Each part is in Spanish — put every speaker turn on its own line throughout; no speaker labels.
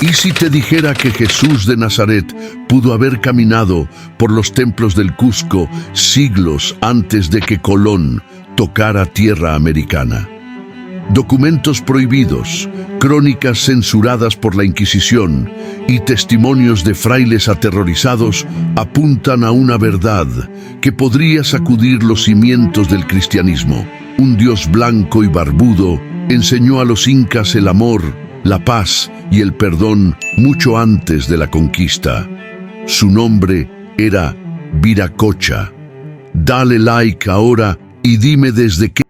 ¿Y si te dijera que Jesús de Nazaret pudo haber caminado por los templos del Cusco siglos antes de que Colón tocara tierra americana? Documentos prohibidos, crónicas censuradas por la Inquisición y testimonios de frailes aterrorizados apuntan a una verdad que podría sacudir los cimientos del cristianismo. Un Dios blanco y barbudo enseñó a los incas el amor, la paz y el perdón mucho antes de la conquista. Su nombre era Viracocha. Dale like ahora y dime desde qué.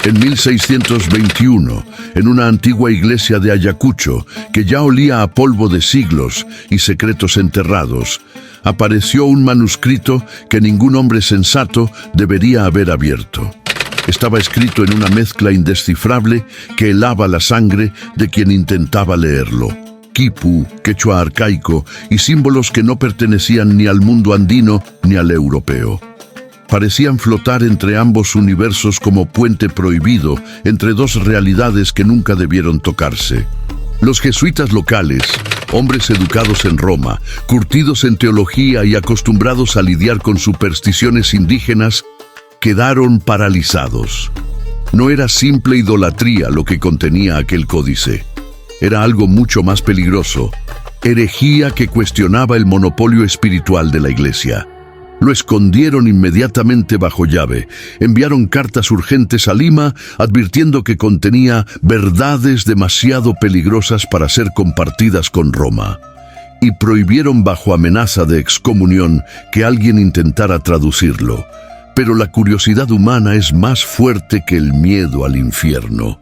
En 1621, en una antigua iglesia de Ayacucho, que ya olía a polvo de siglos y secretos enterrados, apareció un manuscrito que ningún hombre sensato debería haber abierto. Estaba escrito en una mezcla indescifrable que helaba la sangre de quien intentaba leerlo. Quipu, quechua arcaico y símbolos que no pertenecían ni al mundo andino ni al europeo. Parecían flotar entre ambos universos como puente prohibido entre dos realidades que nunca debieron tocarse. Los jesuitas locales, hombres educados en Roma, curtidos en teología y acostumbrados a lidiar con supersticiones indígenas, quedaron paralizados. No era simple idolatría lo que contenía aquel códice. Era algo mucho más peligroso, herejía que cuestionaba el monopolio espiritual de la Iglesia. Lo escondieron inmediatamente bajo llave. Enviaron cartas urgentes a Lima advirtiendo que contenía verdades demasiado peligrosas para ser compartidas con Roma. Y prohibieron bajo amenaza de excomunión que alguien intentara traducirlo. Pero la curiosidad humana es más fuerte que el miedo al infierno.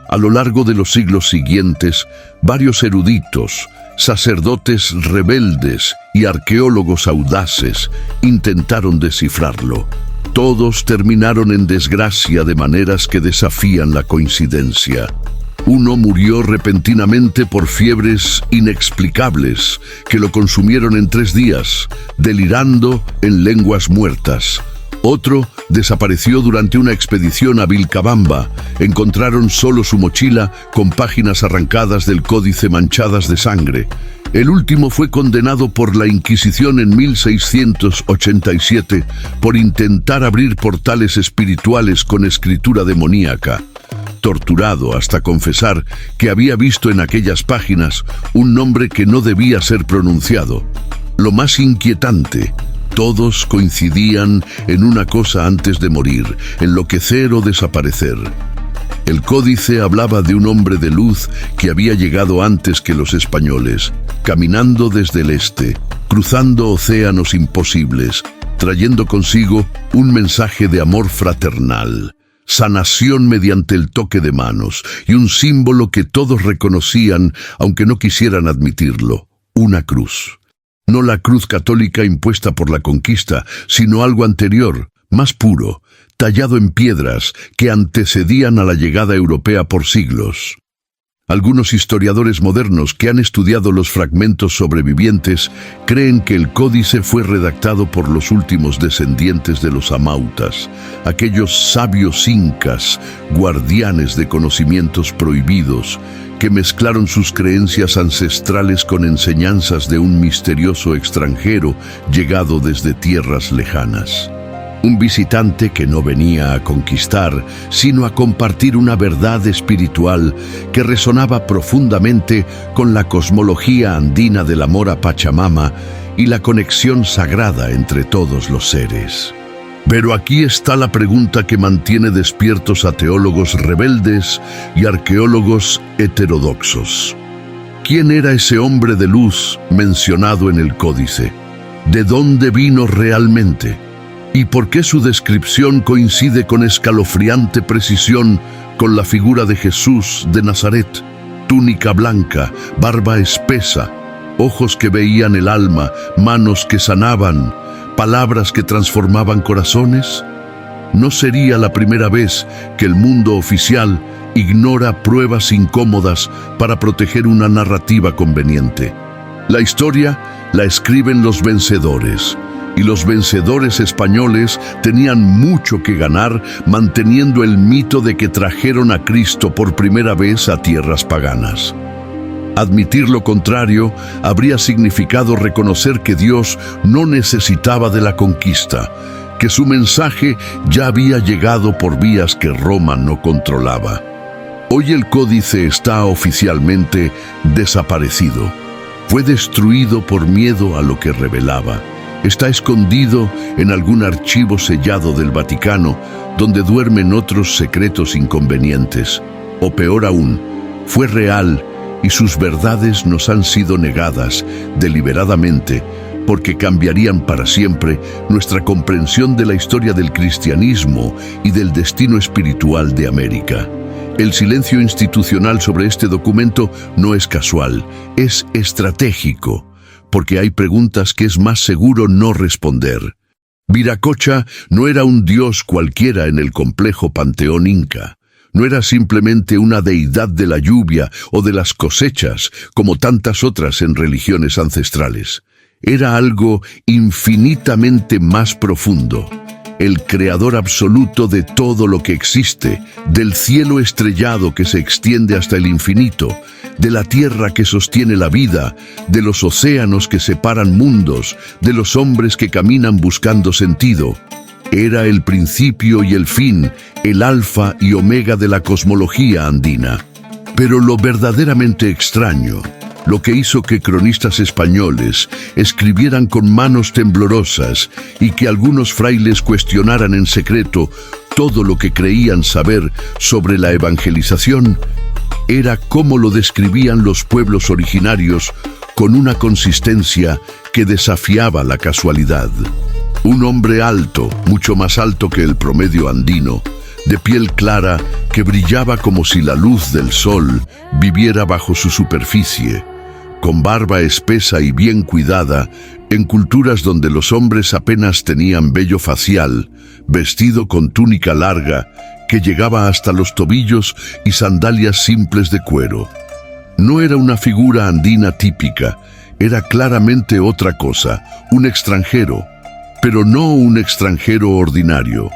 A lo largo de los siglos siguientes, varios eruditos, sacerdotes rebeldes y arqueólogos audaces intentaron descifrarlo. Todos terminaron en desgracia de maneras que desafían la coincidencia. Uno murió repentinamente por fiebres inexplicables que lo consumieron en 3 días, delirando en lenguas muertas. Otro desapareció durante una expedición a Vilcabamba. Encontraron solo su mochila con páginas arrancadas del códice manchadas de sangre. El último fue condenado por la Inquisición en 1687 por intentar abrir portales espirituales con escritura demoníaca. Torturado hasta confesar que había visto en aquellas páginas un nombre que no debía ser pronunciado. Lo más inquietante, todos coincidían en una cosa antes de morir: enloquecer o desaparecer. El códice hablaba de un hombre de luz que había llegado antes que los españoles, caminando desde el este, cruzando océanos imposibles, trayendo consigo un mensaje de amor fraternal, sanación mediante el toque de manos y un símbolo que todos reconocían aunque no quisieran admitirlo: una cruz. No la cruz católica impuesta por la conquista, sino algo anterior, más puro, tallado en piedras que antecedían a la llegada europea por siglos. Algunos historiadores modernos que han estudiado los fragmentos sobrevivientes creen que el códice fue redactado por los últimos descendientes de los amautas, aquellos sabios incas, guardianes de conocimientos prohibidos, que mezclaron sus creencias ancestrales con enseñanzas de un misterioso extranjero llegado desde tierras lejanas. Un visitante que no venía a conquistar, sino a compartir una verdad espiritual que resonaba profundamente con la cosmología andina del amor a Pachamama y la conexión sagrada entre todos los seres. Pero aquí está la pregunta que mantiene despiertos a teólogos rebeldes y arqueólogos heterodoxos. ¿Quién era ese hombre de luz mencionado en el códice? ¿De dónde vino realmente? ¿Y por qué su descripción coincide con escalofriante precisión con la figura de Jesús de Nazaret? Túnica blanca, barba espesa, ojos que veían el alma, manos que sanaban, palabras que transformaban corazones. No sería la primera vez que el mundo oficial ignora pruebas incómodas para proteger una narrativa conveniente. La historia la escriben los vencedores, y los vencedores españoles tenían mucho que ganar manteniendo el mito de que trajeron a Cristo por primera vez a tierras paganas. Admitir lo contrario habría significado reconocer que Dios no necesitaba de la conquista, que su mensaje ya había llegado por vías que Roma no controlaba. Hoy el códice está oficialmente desaparecido. Fue destruido por miedo a lo que revelaba. Está escondido en algún archivo sellado del Vaticano, donde duermen otros secretos inconvenientes. O peor aún, fue real y sus verdades nos han sido negadas deliberadamente, porque cambiarían para siempre nuestra comprensión de la historia del cristianismo y del destino espiritual de América. El silencio institucional sobre este documento no es casual, es estratégico, porque hay preguntas que es más seguro no responder. Viracocha no era un dios cualquiera en el complejo panteón inca. No era simplemente una deidad de la lluvia o de las cosechas, como tantas otras en religiones ancestrales. Era algo infinitamente más profundo. El creador absoluto de todo lo que existe, del cielo estrellado que se extiende hasta el infinito, de la tierra que sostiene la vida, de los océanos que separan mundos, de los hombres que caminan buscando sentido. Era el principio y el fin, el alfa y omega de la cosmología andina. Pero lo verdaderamente extraño, lo que hizo que cronistas españoles escribieran con manos temblorosas y que algunos frailes cuestionaran en secreto todo lo que creían saber sobre la evangelización, era cómo lo describían los pueblos originarios con una consistencia que desafiaba la casualidad. Un hombre alto, mucho más alto que el promedio andino, de piel clara que brillaba como si la luz del sol viviera bajo su superficie, con barba espesa y bien cuidada, en culturas donde los hombres apenas tenían vello facial, vestido con túnica larga que llegaba hasta los tobillos y sandalias simples de cuero. No era una figura andina típica, era claramente otra cosa, un extranjero, pero no un extranjero ordinario.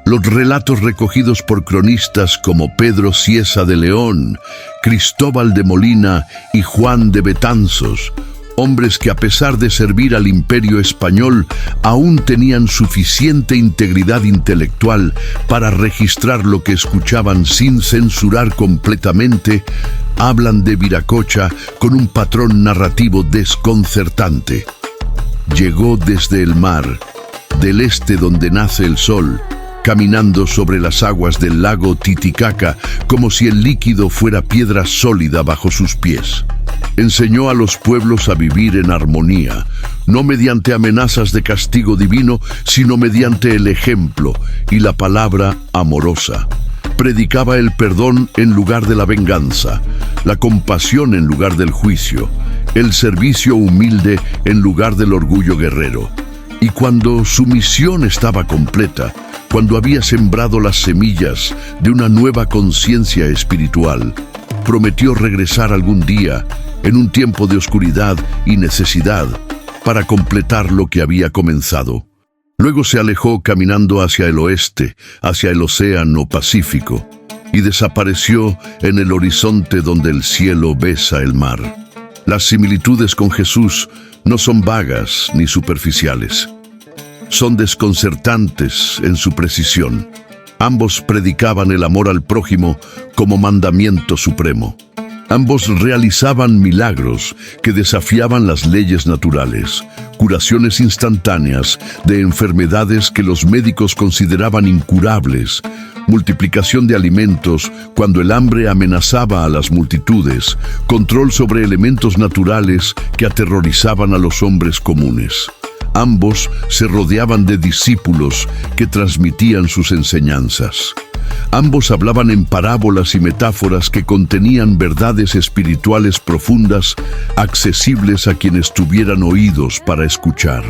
Los relatos recogidos por cronistas como Pedro Cieza de León, Cristóbal de Molina y Juan de Betanzos, hombres que a pesar de servir al Imperio Español, aún tenían suficiente integridad intelectual para registrar lo que escuchaban sin censurar completamente, hablan de Viracocha con un patrón narrativo desconcertante. Llegó desde el mar, del este donde nace el sol, caminando sobre las aguas del lago Titicaca como si el líquido fuera piedra sólida bajo sus pies. Enseñó a los pueblos a vivir en armonía, no mediante amenazas de castigo divino, sino mediante el ejemplo y la palabra amorosa. Predicaba el perdón en lugar de la venganza, la compasión en lugar del juicio, el servicio humilde en lugar del orgullo guerrero. Y cuando su misión estaba completa, cuando había sembrado las semillas de una nueva conciencia espiritual, prometió regresar algún día, en un tiempo de oscuridad y necesidad, para completar lo que había comenzado. Luego se alejó caminando hacia el oeste, hacia el océano Pacífico, y desapareció en el horizonte donde el cielo besa el mar. Las similitudes con Jesús no son vagas ni superficiales. Son desconcertantes en su precisión. Ambos predicaban el amor al prójimo como mandamiento supremo. Ambos realizaban milagros que desafiaban las leyes naturales, curaciones instantáneas de enfermedades que los médicos consideraban incurables, multiplicación de alimentos cuando el hambre amenazaba a las multitudes, control sobre elementos naturales que aterrorizaban a los hombres comunes. Ambos se rodeaban de discípulos que transmitían sus enseñanzas. Ambos hablaban en parábolas y metáforas que contenían verdades espirituales profundas, accesibles a quienes tuvieran oídos para escuchar.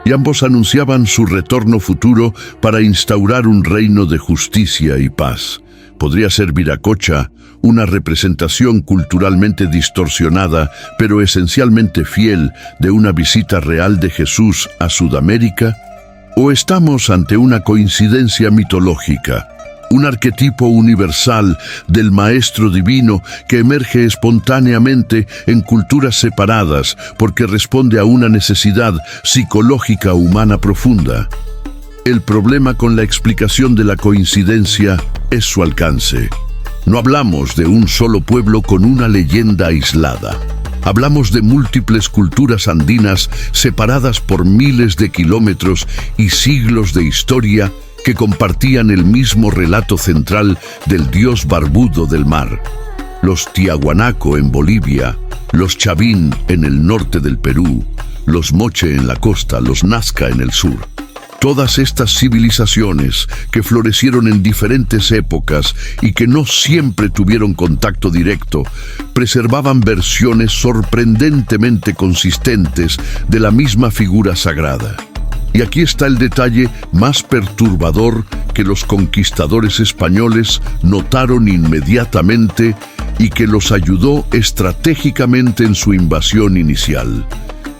Y ambos anunciaban su retorno futuro para instaurar un reino de justicia y paz. Podría ser Viracocha una representación culturalmente distorsionada, pero esencialmente fiel de una visita real de Jesús a Sudamérica. ¿O estamos ante una coincidencia mitológica, un arquetipo universal del maestro divino que emerge espontáneamente en culturas separadas porque responde a una necesidad psicológica humana profunda. El problema con la explicación de la coincidencia es su alcance. No hablamos de un solo pueblo con una leyenda aislada. Hablamos de múltiples culturas andinas separadas por miles de kilómetros y siglos de historia que compartían el mismo relato central del dios barbudo del mar. Los Tiahuanaco en Bolivia, los Chavín en el norte del Perú, los Moche en la costa, los Nazca en el sur. Todas estas civilizaciones que florecieron en diferentes épocas y que no siempre tuvieron contacto directo, preservaban versiones sorprendentemente consistentes de la misma figura sagrada. Y aquí está el detalle más perturbador que los conquistadores españoles notaron inmediatamente y que los ayudó estratégicamente en su invasión inicial.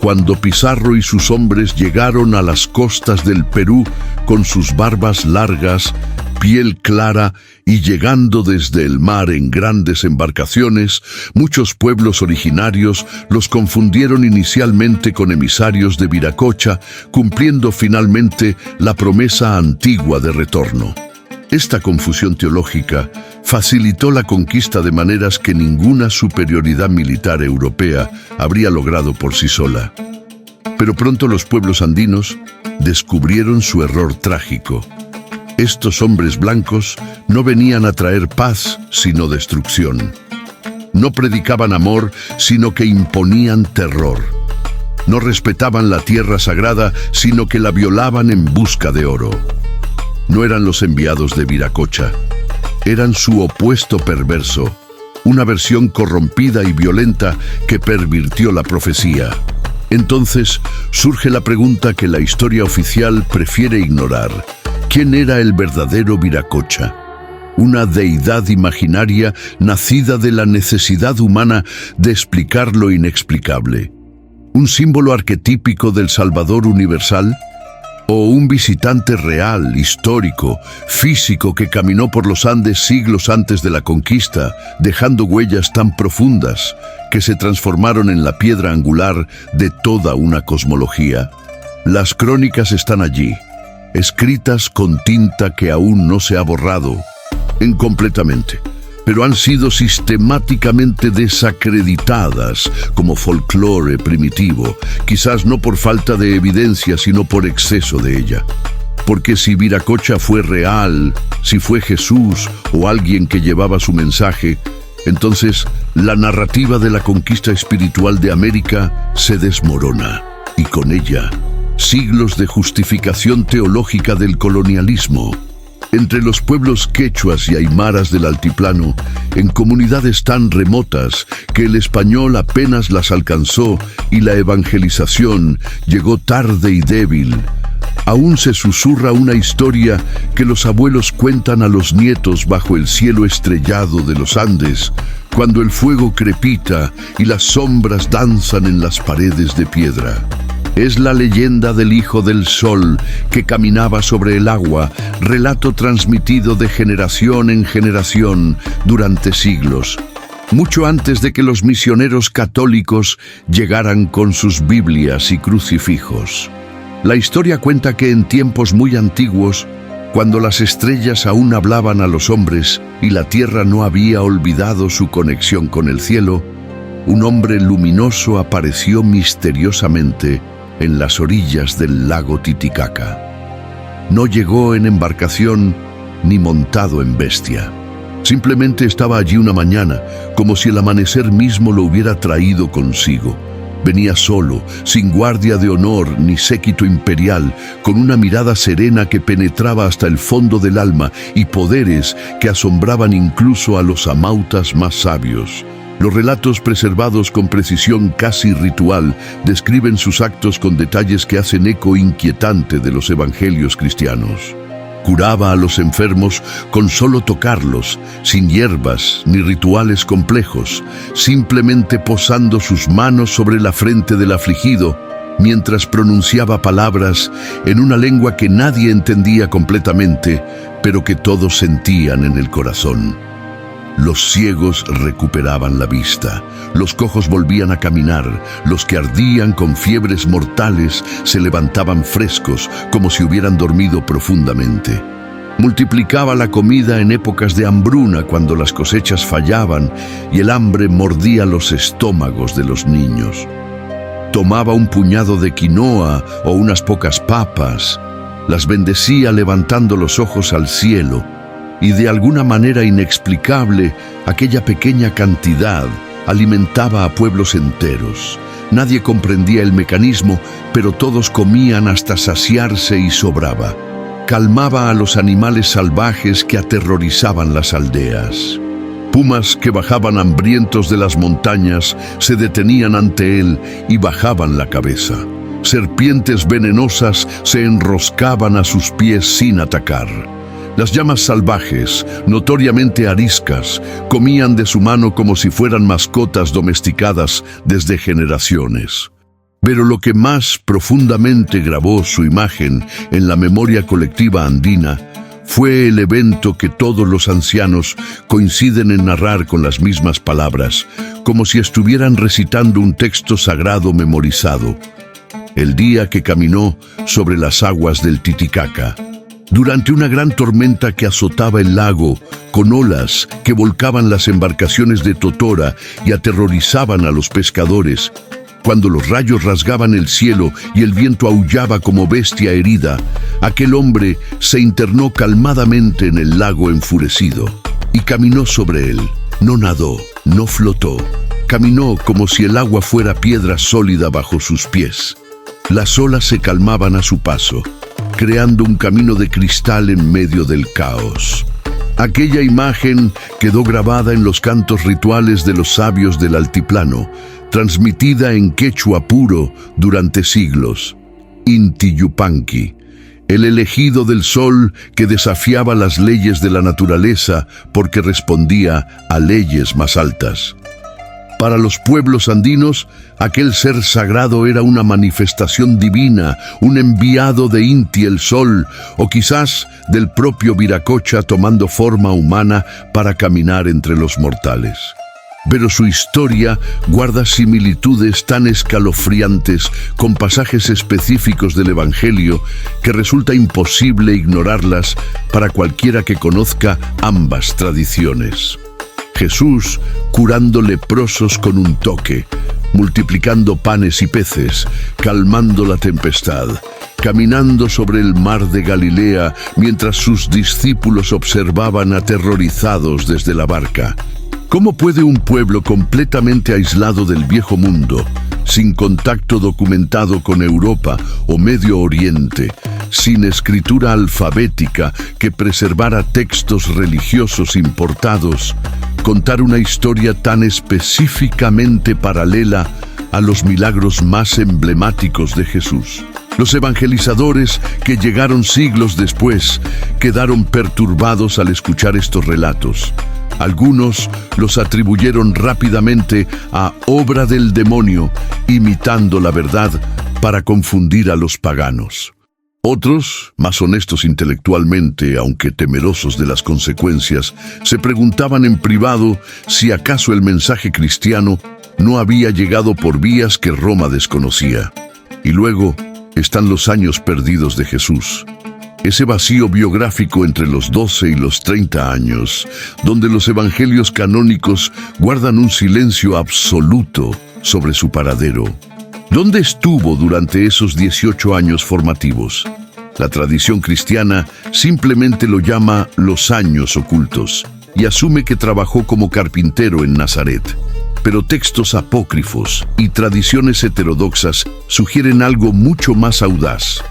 Cuando Pizarro y sus hombres llegaron a las costas del Perú con sus barbas largas, piel clara y llegando desde el mar en grandes embarcaciones, muchos pueblos originarios los confundieron inicialmente con emisarios de Viracocha, cumpliendo finalmente la promesa antigua de retorno. Esta confusión teológica facilitó la conquista de maneras que ninguna superioridad militar europea habría logrado por sí sola. Pero pronto los pueblos andinos descubrieron su error trágico. Estos hombres blancos no venían a traer paz, sino destrucción. No predicaban amor, sino que imponían terror. No respetaban la tierra sagrada, sino que la violaban en busca de oro. No eran los enviados de Viracocha, eran su opuesto perverso, una versión corrompida y violenta que pervirtió la profecía. Entonces surge la pregunta que la historia oficial prefiere ignorar. ¿Quién era el verdadero Viracocha? Una deidad imaginaria nacida de la necesidad humana de explicar lo inexplicable. ¿Un símbolo arquetípico del Salvador universal? ¿O un visitante real, histórico, físico que caminó por los Andes siglos antes de la conquista, dejando huellas tan profundas que se transformaron en la piedra angular de toda una cosmología? Las crónicas están allí, escritas con tinta que aún no se ha borrado incompletamente, pero han sido sistemáticamente desacreditadas como folclore primitivo, quizás no por falta de evidencia, sino por exceso de ella. Porque si Viracocha fue real, si fue Jesús o alguien que llevaba su mensaje, entonces la narrativa de la conquista espiritual de América se desmorona, y con ella, siglos de justificación teológica del colonialismo. Entre los pueblos quechuas y aymaras del altiplano, en comunidades tan remotas que el español apenas las alcanzó y la evangelización llegó tarde y débil, aún se susurra una historia que los abuelos cuentan a los nietos bajo el cielo estrellado de los Andes, cuando el fuego crepita y las sombras danzan en las paredes de piedra. Es la leyenda del Hijo del Sol que caminaba sobre el agua, relato transmitido de generación en generación durante siglos, mucho antes de que los misioneros católicos llegaran con sus Biblias y crucifijos. La historia cuenta que en tiempos muy antiguos, cuando las estrellas aún hablaban a los hombres y la tierra no había olvidado su conexión con el cielo, un hombre luminoso apareció misteriosamente en las orillas del lago Titicaca. No llegó en embarcación ni montado en bestia. Simplemente estaba allí una mañana, como si el amanecer mismo lo hubiera traído consigo. Venía solo, sin guardia de honor ni séquito imperial, con una mirada serena que penetraba hasta el fondo del alma y poderes que asombraban incluso a los amautas más sabios. Los relatos preservados con precisión casi ritual describen sus actos con detalles que hacen eco inquietante de los evangelios cristianos. Curaba a los enfermos con solo tocarlos, sin hierbas ni rituales complejos, simplemente posando sus manos sobre la frente del afligido, mientras pronunciaba palabras en una lengua que nadie entendía completamente, pero que todos sentían en el corazón. Los ciegos recuperaban la vista, los cojos volvían a caminar, los que ardían con fiebres mortales se levantaban frescos como si hubieran dormido profundamente. Multiplicaba la comida en épocas de hambruna cuando las cosechas fallaban y el hambre mordía los estómagos de los niños. Tomaba un puñado de quinoa o unas pocas papas, las bendecía levantando los ojos al cielo, y de alguna manera inexplicable, aquella pequeña cantidad alimentaba a pueblos enteros. Nadie comprendía el mecanismo, pero todos comían hasta saciarse y sobraba. Calmaba a los animales salvajes que aterrorizaban las aldeas. Pumas que bajaban hambrientos de las montañas se detenían ante él y bajaban la cabeza. Serpientes venenosas se enroscaban a sus pies sin atacar. Las llamas salvajes, notoriamente ariscas, comían de su mano como si fueran mascotas domesticadas desde generaciones. Pero lo que más profundamente grabó su imagen en la memoria colectiva andina fue el evento que todos los ancianos coinciden en narrar con las mismas palabras, como si estuvieran recitando un texto sagrado memorizado. El día que caminó sobre las aguas del Titicaca. Durante una gran tormenta que azotaba el lago, con olas que volcaban las embarcaciones de totora y aterrorizaban a los pescadores, cuando los rayos rasgaban el cielo y el viento aullaba como bestia herida, aquel hombre se internó calmadamente en el lago enfurecido y caminó sobre él. No nadó, no flotó. Caminó como si el agua fuera piedra sólida bajo sus pies. Las olas se calmaban a su paso, creando un camino de cristal en medio del caos. Aquella imagen quedó grabada en los cantos rituales de los sabios del altiplano, transmitida en quechua puro durante siglos. Inti Yupanqui, el elegido del sol que desafiaba las leyes de la naturaleza porque respondía a leyes más altas. Para los pueblos andinos, aquel ser sagrado era una manifestación divina, un enviado de Inti el Sol, o quizás del propio Viracocha tomando forma humana para caminar entre los mortales. Pero su historia guarda similitudes tan escalofriantes con pasajes específicos del Evangelio que resulta imposible ignorarlas para cualquiera que conozca ambas tradiciones. Jesús curando leprosos con un toque, multiplicando panes y peces, calmando la tempestad, caminando sobre el mar de Galilea mientras sus discípulos observaban aterrorizados desde la barca. ¿Cómo puede un pueblo completamente aislado del viejo mundo, sin contacto documentado con Europa o Medio Oriente, sin escritura alfabética que preservara textos religiosos importados, contar una historia tan específicamente paralela a los milagros más emblemáticos de Jesús? Los evangelizadores que llegaron siglos después quedaron perturbados al escuchar estos relatos. Algunos los atribuyeron rápidamente a obra del demonio, imitando la verdad para confundir a los paganos. Otros, más honestos intelectualmente, aunque temerosos de las consecuencias, se preguntaban en privado si acaso el mensaje cristiano no había llegado por vías que Roma desconocía. Y luego están los años perdidos de Jesús. Ese vacío biográfico entre los 12 y los 30 años, donde los evangelios canónicos guardan un silencio absoluto sobre su paradero. ¿Dónde estuvo durante esos 18 años formativos? La tradición cristiana simplemente lo llama los años ocultos y asume que trabajó como carpintero en Nazaret. Pero textos apócrifos y tradiciones heterodoxas sugieren algo mucho más audaz: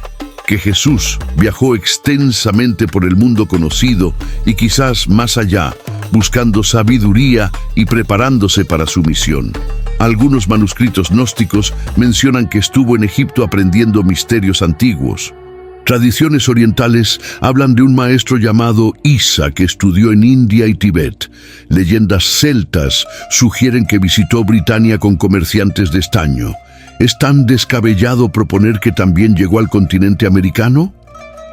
que Jesús viajó extensamente por el mundo conocido y quizás más allá, buscando sabiduría y preparándose para su misión. Algunos manuscritos gnósticos mencionan que estuvo en Egipto aprendiendo misterios antiguos. Tradiciones orientales hablan de un maestro llamado Isa que estudió en India y Tibet. Leyendas celtas sugieren que visitó Britania con comerciantes de estaño. ¿Es tan descabellado proponer que también llegó al continente americano?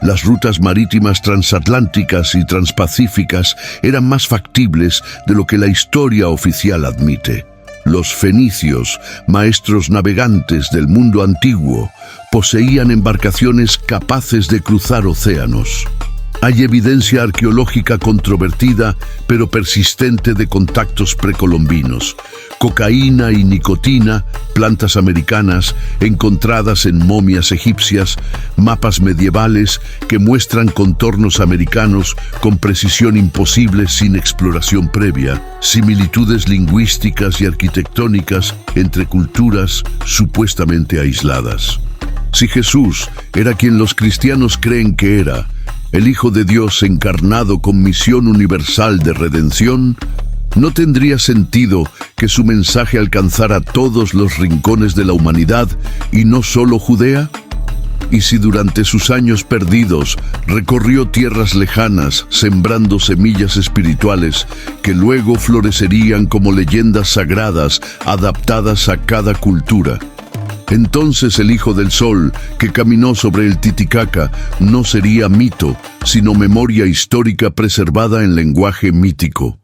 Las rutas marítimas transatlánticas y transpacíficas eran más factibles de lo que la historia oficial admite. Los fenicios, maestros navegantes del mundo antiguo, poseían embarcaciones capaces de cruzar océanos. Hay evidencia arqueológica controvertida, pero persistente de contactos precolombinos. Cocaína y nicotina, plantas americanas, encontradas en momias egipcias, mapas medievales que muestran contornos americanos con precisión imposible sin exploración previa, similitudes lingüísticas y arquitectónicas entre culturas supuestamente aisladas. Si Jesús era quien los cristianos creen que era, el Hijo de Dios encarnado con misión universal de redención, ¿no tendría sentido que su mensaje alcanzara todos los rincones de la humanidad y no solo Judea? Y si durante sus años perdidos recorrió tierras lejanas sembrando semillas espirituales que luego florecerían como leyendas sagradas adaptadas a cada cultura, entonces el Hijo del Sol, que caminó sobre el Titicaca, no sería mito, sino memoria histórica preservada en lenguaje mítico.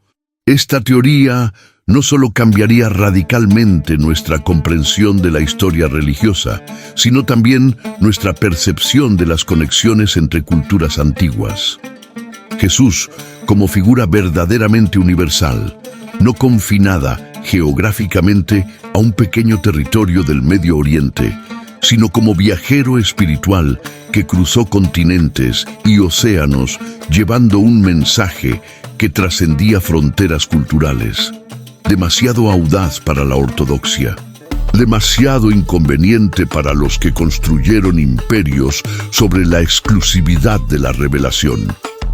Esta teoría no solo cambiaría radicalmente nuestra comprensión de la historia religiosa, sino también nuestra percepción de las conexiones entre culturas antiguas. Jesús, como figura verdaderamente universal, no confinada geográficamente a un pequeño territorio del Medio Oriente, sino como viajero espiritual que cruzó continentes y océanos llevando un mensaje que trascendía fronteras culturales. Demasiado audaz para la ortodoxia, demasiado inconveniente para los que construyeron imperios sobre la exclusividad de la revelación.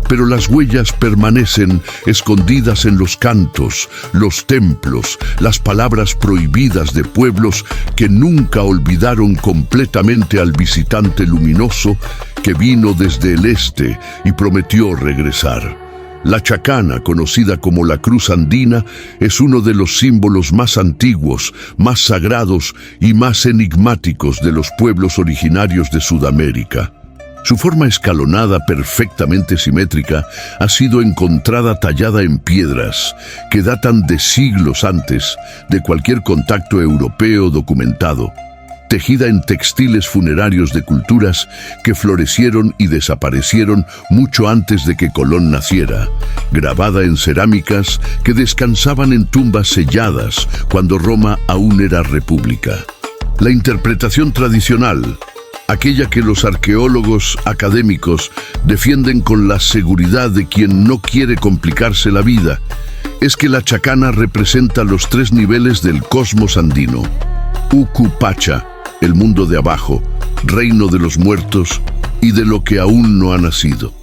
Pero las huellas permanecen escondidas en los cantos, los templos, las palabras prohibidas de pueblos que nunca olvidaron completamente al visitante luminoso que vino desde el este y prometió regresar. La chacana, conocida como la cruz andina, es uno de los símbolos más antiguos, más sagrados y más enigmáticos de los pueblos originarios de Sudamérica. Su forma escalonada, perfectamente simétrica, ha sido encontrada tallada en piedras que datan de siglos antes de cualquier contacto europeo documentado, tejida en textiles funerarios de culturas que florecieron y desaparecieron mucho antes de que Colón naciera, grabada en cerámicas que descansaban en tumbas selladas cuando Roma aún era república. La interpretación tradicional, aquella que los arqueólogos académicos defienden con la seguridad de quien no quiere complicarse la vida, es que la chacana representa los tres niveles del cosmos andino. Uku Pacha, el mundo de abajo, reino de los muertos y de lo que aún no ha nacido.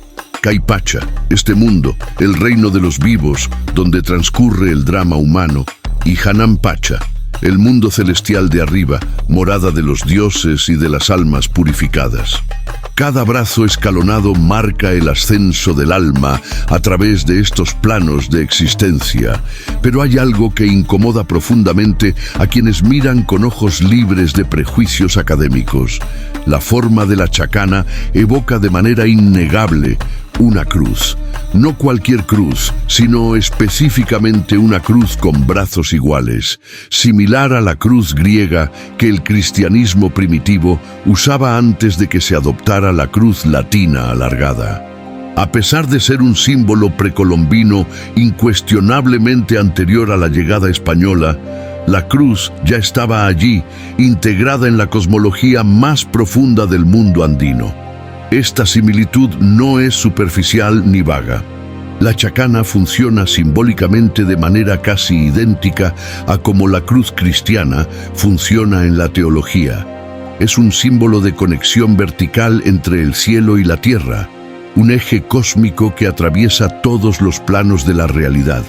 Caipacha, este mundo, el reino de los vivos, donde transcurre el drama humano. Y Hanan Pacha, el mundo celestial de arriba, morada de los dioses y de las almas purificadas. Cada brazo escalonado marca el ascenso del alma a través de estos planos de existencia, pero hay algo que incomoda profundamente a quienes miran con ojos libres de prejuicios académicos. La forma de la chacana evoca de manera innegable una cruz. No cualquier cruz, sino específicamente una cruz con brazos iguales, similar a la cruz griega que el cristianismo primitivo usaba antes de que se adoptara la cruz latina alargada. A pesar de ser un símbolo precolombino incuestionablemente anterior a la llegada española, la cruz ya estaba allí, integrada en la cosmología más profunda del mundo andino. Esta similitud no es superficial ni vaga. La chacana funciona simbólicamente de manera casi idéntica a como la cruz cristiana funciona en la teología. Es un símbolo de conexión vertical entre el cielo y la tierra, un eje cósmico que atraviesa todos los planos de la realidad,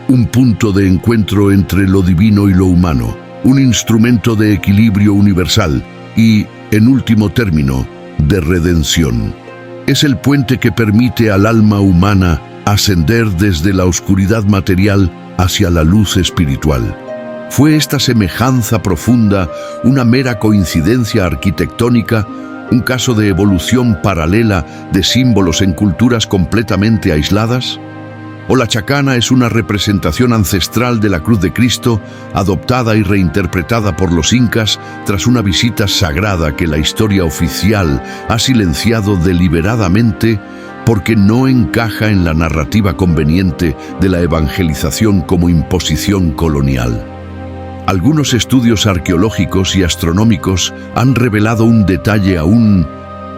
un punto de encuentro entre lo divino y lo humano, un instrumento de equilibrio universal y, en último término, de redención. Es el puente que permite al alma humana ascender desde la oscuridad material hacia la luz espiritual. ¿Fue esta semejanza profunda una mera coincidencia arquitectónica ¿Un caso de evolución paralela de símbolos en culturas completamente aisladas? ¿O la chacana es una representación ancestral de la cruz de Cristo, adoptada y reinterpretada por los incas tras una visita sagrada que la historia oficial ha silenciado deliberadamente porque no encaja en la narrativa conveniente de la evangelización como imposición colonial? Algunos estudios arqueológicos y astronómicos han revelado un detalle aún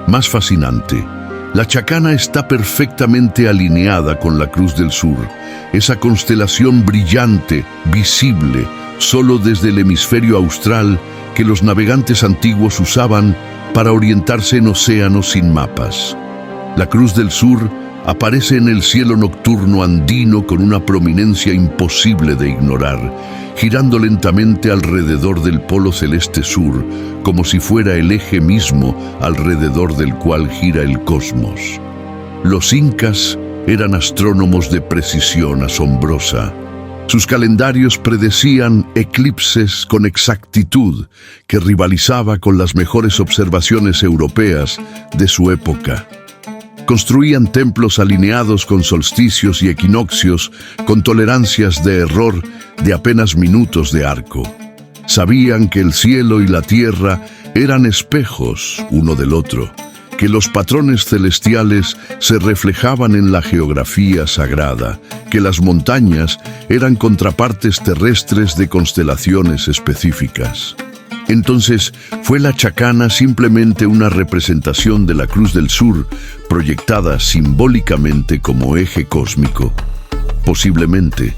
más fascinante. La chacana está perfectamente alineada con la Cruz del Sur, esa constelación brillante, visible, solo desde el hemisferio austral que los navegantes antiguos usaban para orientarse en océanos sin mapas. La Cruz del Sur aparece en el cielo nocturno andino con una prominencia imposible de ignorar, girando lentamente alrededor del polo celeste sur, como si fuera el eje mismo alrededor del cual gira el cosmos. Los incas eran astrónomos de precisión asombrosa. Sus calendarios predecían eclipses con exactitud que rivalizaba con las mejores observaciones europeas de su época. Construían templos alineados con solsticios y equinoccios, con tolerancias de error de apenas minutos de arco. Sabían que el cielo y la tierra eran espejos uno del otro, que los patrones celestiales se reflejaban en la geografía sagrada, que las montañas eran contrapartes terrestres de constelaciones específicas. Entonces, ¿fue la chacana simplemente una representación de la Cruz del Sur, proyectada simbólicamente como eje cósmico? Posiblemente.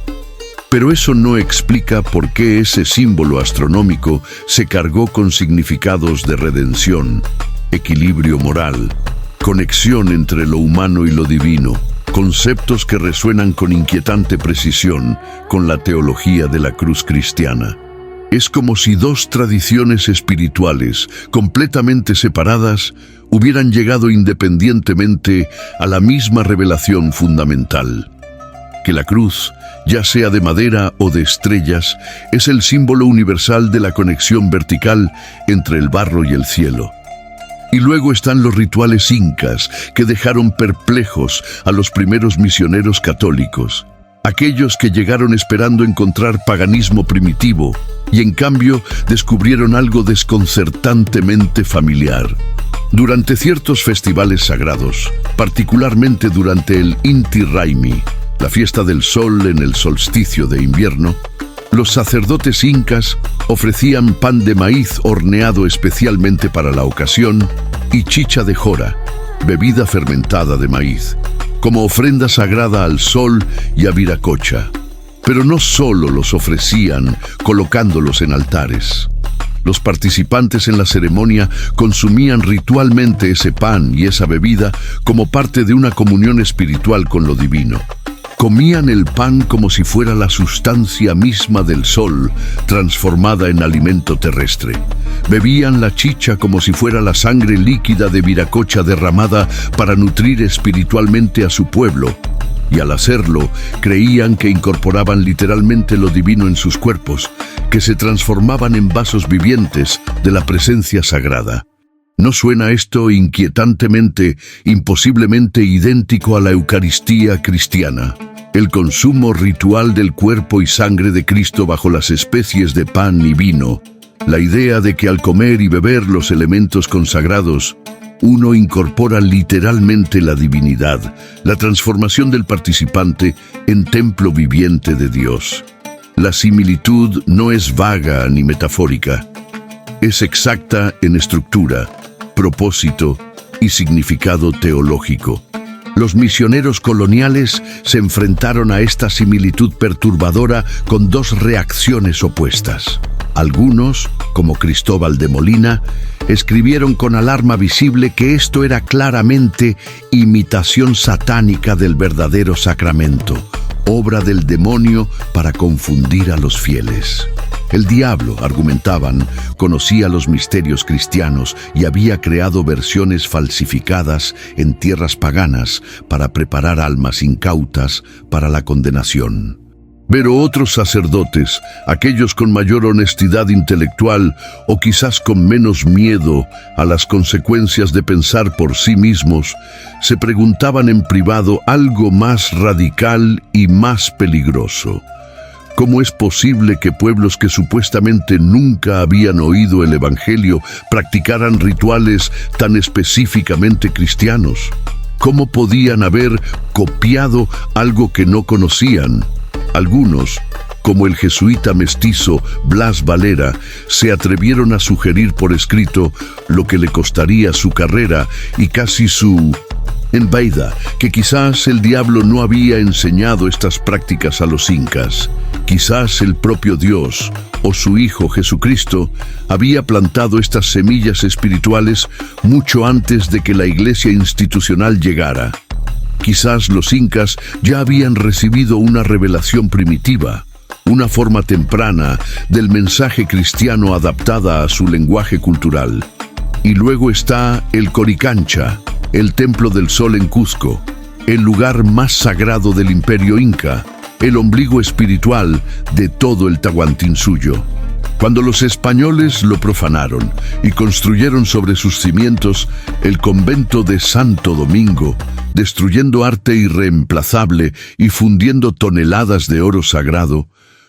Pero eso no explica por qué ese símbolo astronómico se cargó con significados de redención, equilibrio moral, conexión entre lo humano y lo divino, conceptos que resuenan con inquietante precisión con la teología de la cruz cristiana. Es como si dos tradiciones espirituales, completamente separadas, hubieran llegado independientemente a la misma revelación fundamental. Que la cruz, ya sea de madera o de estrellas, es el símbolo universal de la conexión vertical entre el barro y el cielo. Y luego están los rituales incas que dejaron perplejos a los primeros misioneros católicos. Aquellos que llegaron esperando encontrar paganismo primitivo y en cambio descubrieron algo desconcertantemente familiar. Durante ciertos festivales sagrados, particularmente durante el Inti Raymi, la fiesta del sol en el solsticio de invierno, los sacerdotes incas ofrecían pan de maíz horneado especialmente para la ocasión y chicha de jora, bebida fermentada de maíz, como ofrenda sagrada al sol y a Viracocha. Pero no solo los ofrecían colocándolos en altares. Los participantes en la ceremonia consumían ritualmente ese pan y esa bebida como parte de una comunión espiritual con lo divino. Comían el pan como si fuera la sustancia misma del sol, transformada en alimento terrestre. Bebían la chicha como si fuera la sangre líquida de Viracocha derramada para nutrir espiritualmente a su pueblo. Y al hacerlo, creían que incorporaban literalmente lo divino en sus cuerpos, que se transformaban en vasos vivientes de la presencia sagrada. ¿No suena esto inquietantemente, imposiblemente idéntico a la Eucaristía cristiana? El consumo ritual del cuerpo y sangre de Cristo bajo las especies de pan y vino. La idea de que al comer y beber los elementos consagrados, uno incorpora literalmente la divinidad, la transformación del participante en templo viviente de Dios. La similitud no es vaga ni metafórica. Es exacta en estructura, propósito y significado teológico. Los misioneros coloniales se enfrentaron a esta similitud perturbadora con dos reacciones opuestas. Algunos, como Cristóbal de Molina, escribieron con alarma visible que esto era claramente imitación satánica del verdadero sacramento, obra del demonio para confundir a los fieles. El diablo, argumentaban, conocía los misterios cristianos y había creado versiones falsificadas en tierras paganas para preparar almas incautas para la condenación. Pero otros sacerdotes, aquellos con mayor honestidad intelectual o quizás con menos miedo a las consecuencias de pensar por sí mismos, se preguntaban en privado algo más radical y más peligroso. ¿Cómo es posible que pueblos que supuestamente nunca habían oído el Evangelio practicaran rituales tan específicamente cristianos? ¿Cómo podían haber copiado algo que no conocían? Algunos, como el jesuita mestizo Blas Valera, se atrevieron a sugerir por escrito lo que le costaría su carrera y casi su vida, que quizás el diablo no había enseñado estas prácticas a los incas. Quizás el propio Dios, o su Hijo Jesucristo, había plantado estas semillas espirituales mucho antes de que la iglesia institucional llegara. Quizás los incas ya habían recibido una revelación primitiva, una forma temprana del mensaje cristiano adaptada a su lenguaje cultural. Y luego está el Coricancha, el Templo del Sol en Cusco, el lugar más sagrado del imperio inca, el ombligo espiritual de todo el Tahuantinsuyo. Cuando los españoles lo profanaron y construyeron sobre sus cimientos el convento de Santo Domingo, destruyendo arte irreemplazable y fundiendo toneladas de oro sagrado,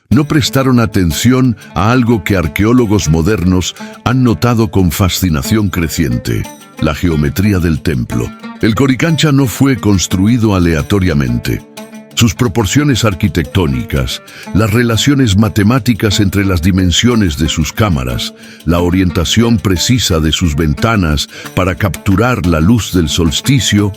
no prestaron atención a algo que arqueólogos modernos han notado con fascinación creciente: la geometría del templo. El Coricancha no fue construido aleatoriamente. Sus proporciones arquitectónicas, las relaciones matemáticas entre las dimensiones de sus cámaras, la orientación precisa de sus ventanas para capturar la luz del solsticio,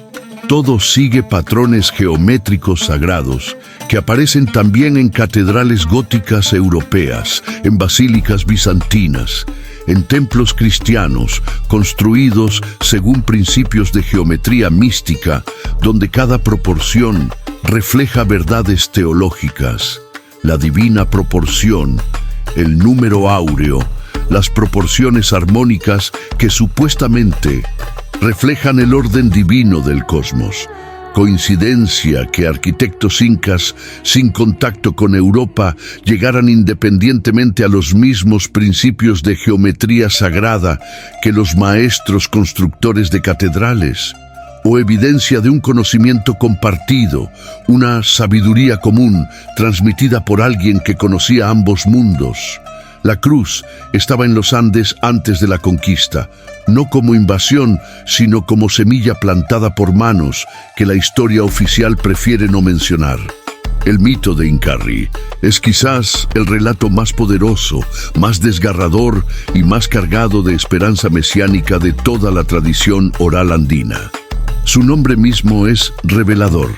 todo sigue patrones geométricos sagrados que aparecen también en catedrales góticas europeas, en basílicas bizantinas, en templos cristianos construidos según principios de geometría mística, donde cada proporción refleja verdades teológicas: la divina proporción, el número áureo, las proporciones armónicas que supuestamente reflejan el orden divino del cosmos. Coincidencia que arquitectos incas sin contacto con Europa llegaran independientemente a los mismos principios de geometría sagrada que los maestros constructores de catedrales, o evidencia de un conocimiento compartido, una sabiduría común transmitida por alguien que conocía ambos mundos. La cruz estaba en los Andes antes de la conquista, no como invasión, sino como semilla plantada por manos que la historia oficial prefiere no mencionar. El mito de Incarri es quizás el relato más poderoso, más desgarrador y más cargado de esperanza mesiánica de toda la tradición oral andina. Su nombre mismo es revelador,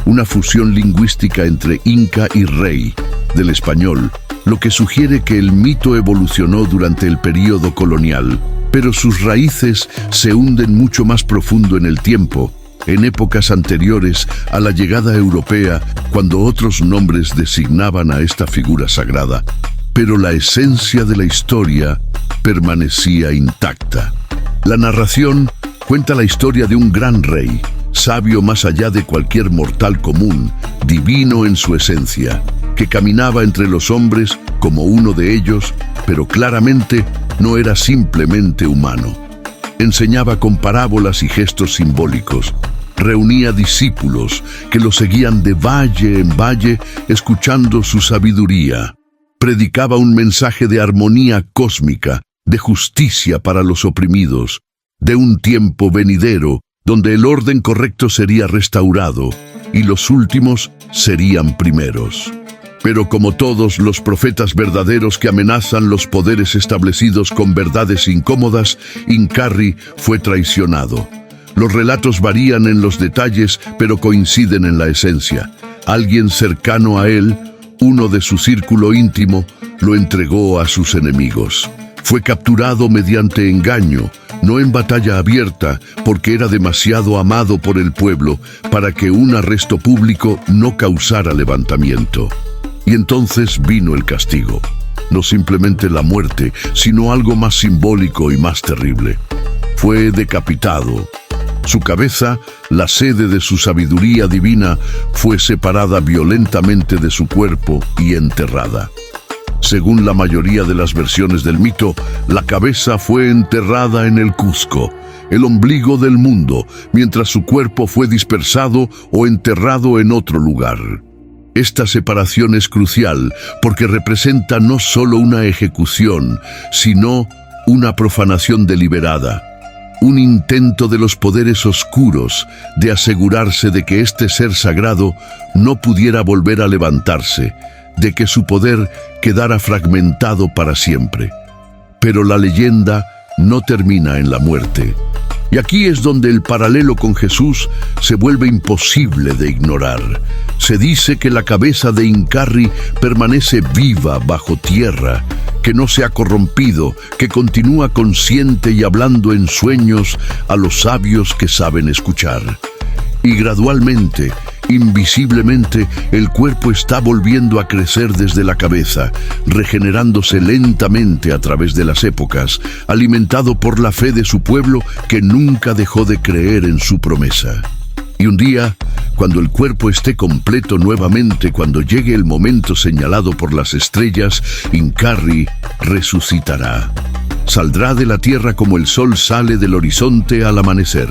una fusión lingüística entre inca y rey, del español, lo que sugiere que el mito evolucionó durante el período colonial, pero sus raíces se hunden mucho más profundo en el tiempo, en épocas anteriores a la llegada europea, cuando otros nombres designaban a esta figura sagrada, pero la esencia de la historia permanecía intacta. La narración cuenta la historia de un gran rey, sabio más allá de cualquier mortal común, divino en su esencia, que caminaba entre los hombres como uno de ellos, pero claramente no era simplemente humano. Enseñaba con parábolas y gestos simbólicos. Reunía discípulos que lo seguían de valle en valle, escuchando su sabiduría. Predicaba un mensaje de armonía cósmica, de justicia para los oprimidos, de un tiempo venidero donde el orden correcto sería restaurado y los últimos serían primeros. Pero como todos los profetas verdaderos que amenazan los poderes establecidos con verdades incómodas, Incarri fue traicionado. Los relatos varían en los detalles, pero coinciden en la esencia. Alguien cercano a él, uno de su círculo íntimo, lo entregó a sus enemigos. Fue capturado mediante engaño, no en batalla abierta, porque era demasiado amado por el pueblo para que un arresto público no causara levantamiento. Y entonces vino el castigo. No simplemente la muerte, sino algo más simbólico y más terrible. Fue decapitado. Su cabeza, la sede de su sabiduría divina, fue separada violentamente de su cuerpo y enterrada. Según la mayoría de las versiones del mito, la cabeza fue enterrada en el Cusco, el ombligo del mundo, mientras su cuerpo fue dispersado o enterrado en otro lugar. Esta separación es crucial porque representa no solo una ejecución, sino una profanación deliberada, un intento de los poderes oscuros de asegurarse de que este ser sagrado no pudiera volver a levantarse, de que su poder quedara fragmentado para siempre. Pero la leyenda no termina en la muerte. Y aquí es donde el paralelo con Jesús se vuelve imposible de ignorar. Se dice que la cabeza de Incarri permanece viva bajo tierra, que no se ha corrompido, que continúa consciente y hablando en sueños a los sabios que saben escuchar. Y gradualmente, invisiblemente, el cuerpo está volviendo a crecer desde la cabeza, regenerándose lentamente a través de las épocas, alimentado por la fe de su pueblo que nunca dejó de creer en su promesa. Y un día, cuando el cuerpo esté completo nuevamente, cuando llegue el momento señalado por las estrellas, Incarri resucitará. Saldrá de la tierra como el sol sale del horizonte al amanecer.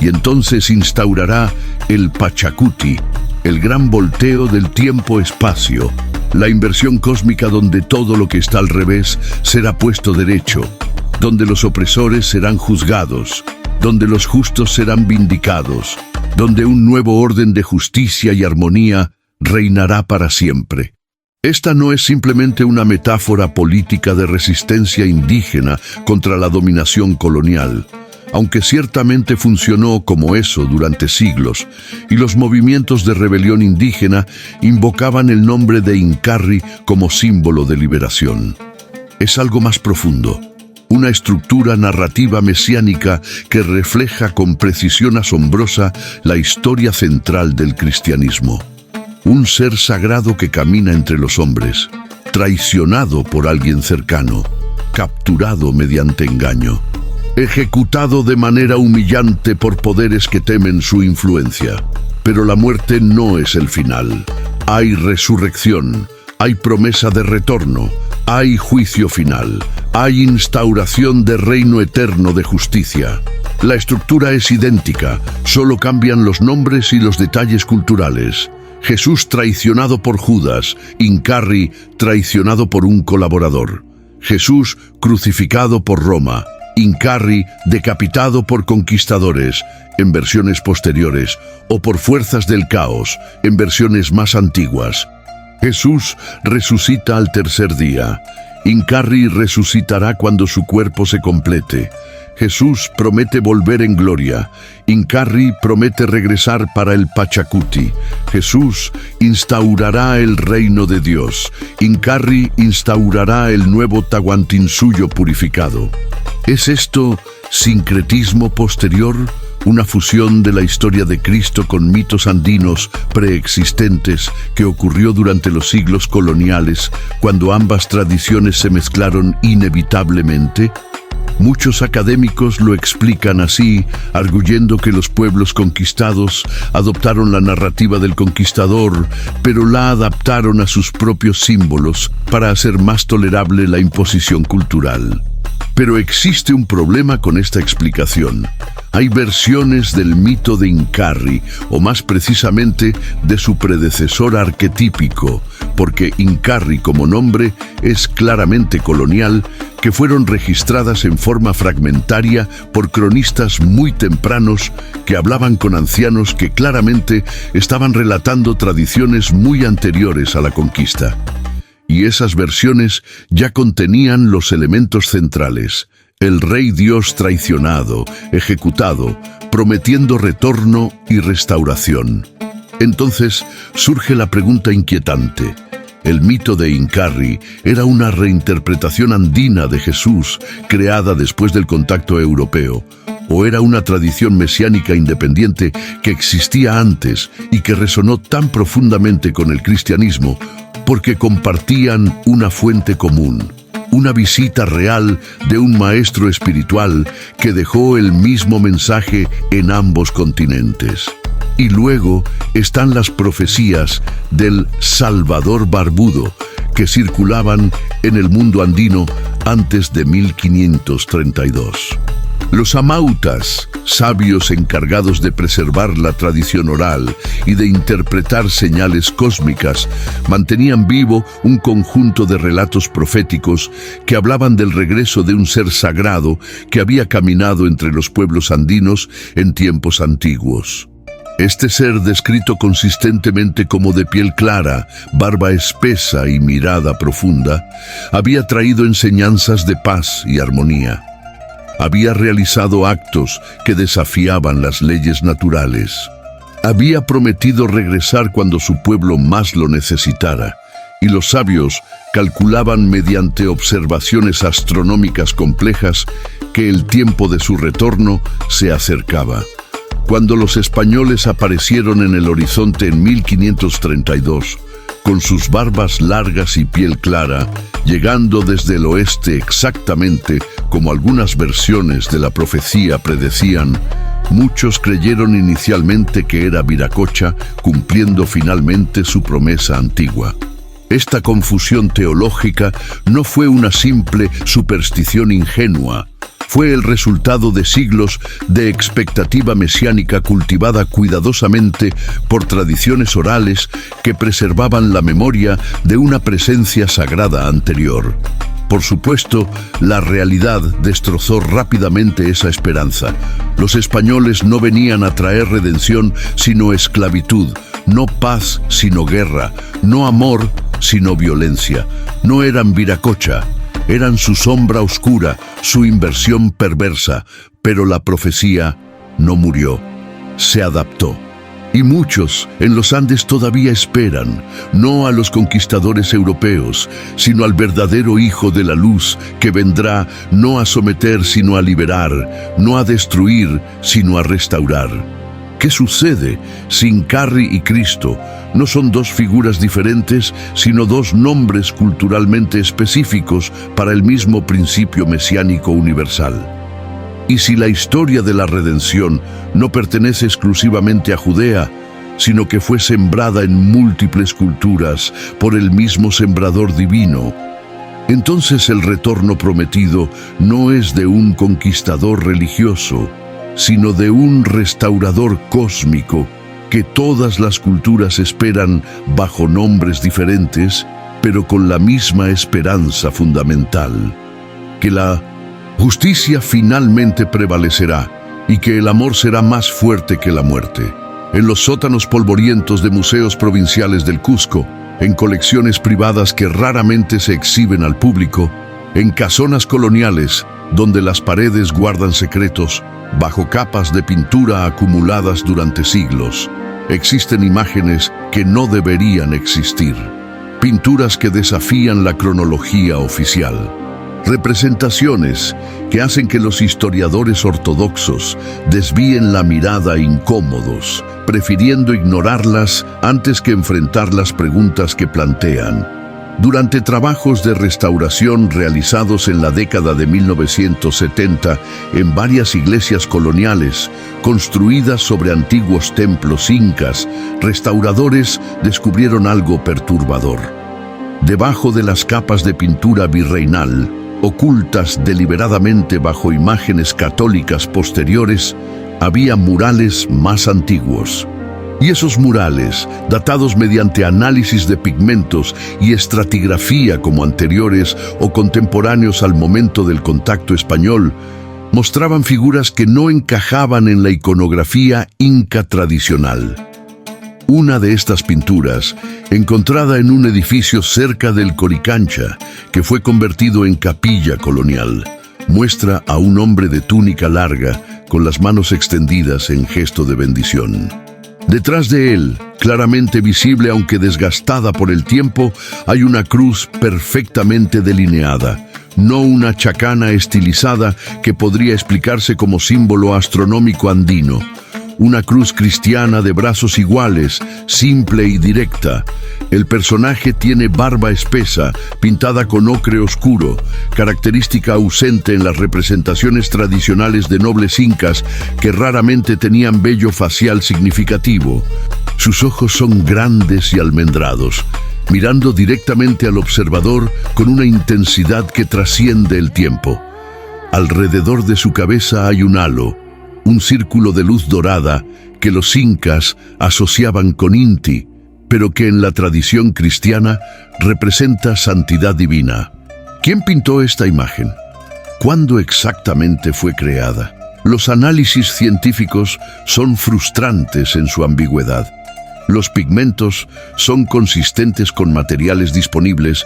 Y entonces instaurará el Pachacuti, el gran volteo del tiempo-espacio, la inversión cósmica donde todo lo que está al revés será puesto derecho, donde los opresores serán juzgados, donde los justos serán vindicados, donde un nuevo orden de justicia y armonía reinará para siempre. Esta no es simplemente una metáfora política de resistencia indígena contra la dominación colonial, aunque ciertamente funcionó como eso durante siglos, y los movimientos de rebelión indígena invocaban el nombre de Incarri como símbolo de liberación. Es algo más profundo, una estructura narrativa mesiánica que refleja con precisión asombrosa la historia central del cristianismo. Un ser sagrado que camina entre los hombres, traicionado por alguien cercano, capturado mediante engaño, ejecutado de manera humillante por poderes que temen su influencia. Pero la muerte no es el final. Hay resurrección, hay promesa de retorno, hay juicio final, hay instauración de reino eterno de justicia. La estructura es idéntica, solo cambian los nombres y los detalles culturales. Jesús traicionado por Judas, Incarri traicionado por un colaborador. Jesús crucificado por Roma, Incarri decapitado por conquistadores, en versiones posteriores, o por fuerzas del caos, en versiones más antiguas. Jesús resucita al tercer día. Incarri resucitará cuando su cuerpo se complete. Jesús promete volver en gloria. Incarri promete regresar para el Pachacuti. Jesús instaurará el reino de Dios. Incarri instaurará el nuevo Tahuantinsuyo purificado. ¿Es esto sincretismo posterior? Una fusión de la historia de Cristo con mitos andinos preexistentes que ocurrió durante los siglos coloniales, cuando ambas tradiciones se mezclaron inevitablemente. Muchos académicos lo explican así, arguyendo que los pueblos conquistados adoptaron la narrativa del conquistador, pero la adaptaron a sus propios símbolos para hacer más tolerable la imposición cultural. Pero existe un problema con esta explicación. Hay versiones del mito de Incarri, o más precisamente de su predecesor arquetípico, porque Incarri como nombre es claramente colonial, que fueron registradas en forma fragmentaria por cronistas muy tempranos que hablaban con ancianos que claramente estaban relatando tradiciones muy anteriores a la conquista. Y esas versiones ya contenían los elementos centrales: el rey Dios traicionado, ejecutado, prometiendo retorno y restauración. Entonces surge la pregunta inquietante. El mito de Incarri era una reinterpretación andina de Jesús, creada después del contacto europeo, o era una tradición mesiánica independiente que existía antes y que resonó tan profundamente con el cristianismo porque compartían una fuente común. una visita real de un maestro espiritual que dejó el mismo mensaje en ambos continentes. Y luego están las profecías del Salvador Barbudo que circulaban en el mundo andino antes de 1532. Los amautas, sabios encargados de preservar la tradición oral y de interpretar señales cósmicas, mantenían vivo un conjunto de relatos proféticos que hablaban del regreso de un ser sagrado que había caminado entre los pueblos andinos en tiempos antiguos. Este ser, descrito consistentemente como de piel clara, barba espesa y mirada profunda, había traído enseñanzas de paz y armonía. Había realizado actos que desafiaban las leyes naturales. Había prometido regresar cuando su pueblo más lo necesitara, y los sabios calculaban mediante observaciones astronómicas complejas que el tiempo de su retorno se acercaba. Cuando los españoles aparecieron en el horizonte en 1532, con sus barbas largas y piel clara, llegando desde el oeste exactamente como algunas versiones de la profecía predecían, muchos creyeron inicialmente que era Viracocha, cumpliendo finalmente su promesa antigua. Esta confusión teológica no fue una simple superstición ingenua, fue el resultado de siglos de expectativa mesiánica cultivada cuidadosamente por tradiciones orales que preservaban la memoria de una presencia sagrada anterior. Por supuesto, la realidad destrozó rápidamente esa esperanza. Los españoles no venían a traer redención sino esclavitud, no paz sino guerra, no amor sino violencia. No eran Viracocha, eran su sombra oscura, su inversión perversa, pero la profecía no murió, se adaptó. Y muchos en los Andes todavía esperan, no a los conquistadores europeos, sino al verdadero Hijo de la Luz que vendrá no a someter sino a liberar, no a destruir sino a restaurar. ¿Qué sucede si Incarri y Cristo no son dos figuras diferentes, sino dos nombres culturalmente específicos para el mismo principio mesiánico universal? Y si la historia de la redención no pertenece exclusivamente a Judea, sino que fue sembrada en múltiples culturas por el mismo sembrador divino, entonces el retorno prometido no es de un conquistador religioso, sino de un restaurador cósmico que todas las culturas esperan bajo nombres diferentes, pero con la misma esperanza fundamental: que la justicia finalmente prevalecerá y que el amor será más fuerte que la muerte. En los sótanos polvorientos de museos provinciales del Cusco, en colecciones privadas que raramente se exhiben al público, en casonas coloniales donde las paredes guardan secretos, bajo capas de pintura acumuladas durante siglos, existen imágenes que no deberían existir. Pinturas que desafían la cronología oficial. Representaciones que hacen que los historiadores ortodoxos desvíen la mirada incómodos, prefiriendo ignorarlas antes que enfrentar las preguntas que plantean. Durante trabajos de restauración realizados en la década de 1970 en varias iglesias coloniales, construidas sobre antiguos templos incas, restauradores descubrieron algo perturbador. Debajo de las capas de pintura virreinal, ocultas deliberadamente bajo imágenes católicas posteriores, había murales más antiguos. Y esos murales, datados mediante análisis de pigmentos y estratigrafía como anteriores o contemporáneos al momento del contacto español, mostraban figuras que no encajaban en la iconografía inca tradicional. Una de estas pinturas, encontrada en un edificio cerca del Coricancha, que fue convertido en capilla colonial, muestra a un hombre de túnica larga con las manos extendidas en gesto de bendición. Detrás de él, claramente visible aunque desgastada por el tiempo, hay una cruz perfectamente delineada, no una chacana estilizada que podría explicarse como símbolo astronómico andino. una cruz cristiana de brazos iguales, simple y directa. El personaje tiene barba espesa, pintada con ocre oscuro, característica ausente en las representaciones tradicionales de nobles incas que raramente tenían vello facial significativo. Sus ojos son grandes y almendrados, mirando directamente al observador con una intensidad que trasciende el tiempo. Alrededor de su cabeza hay un halo, un círculo de luz dorada que los incas asociaban con Inti, pero que en la tradición cristiana representa santidad divina. ¿Quién pintó esta imagen? ¿Cuándo exactamente fue creada? Los análisis científicos son frustrantes en su ambigüedad. Los pigmentos son consistentes con materiales disponibles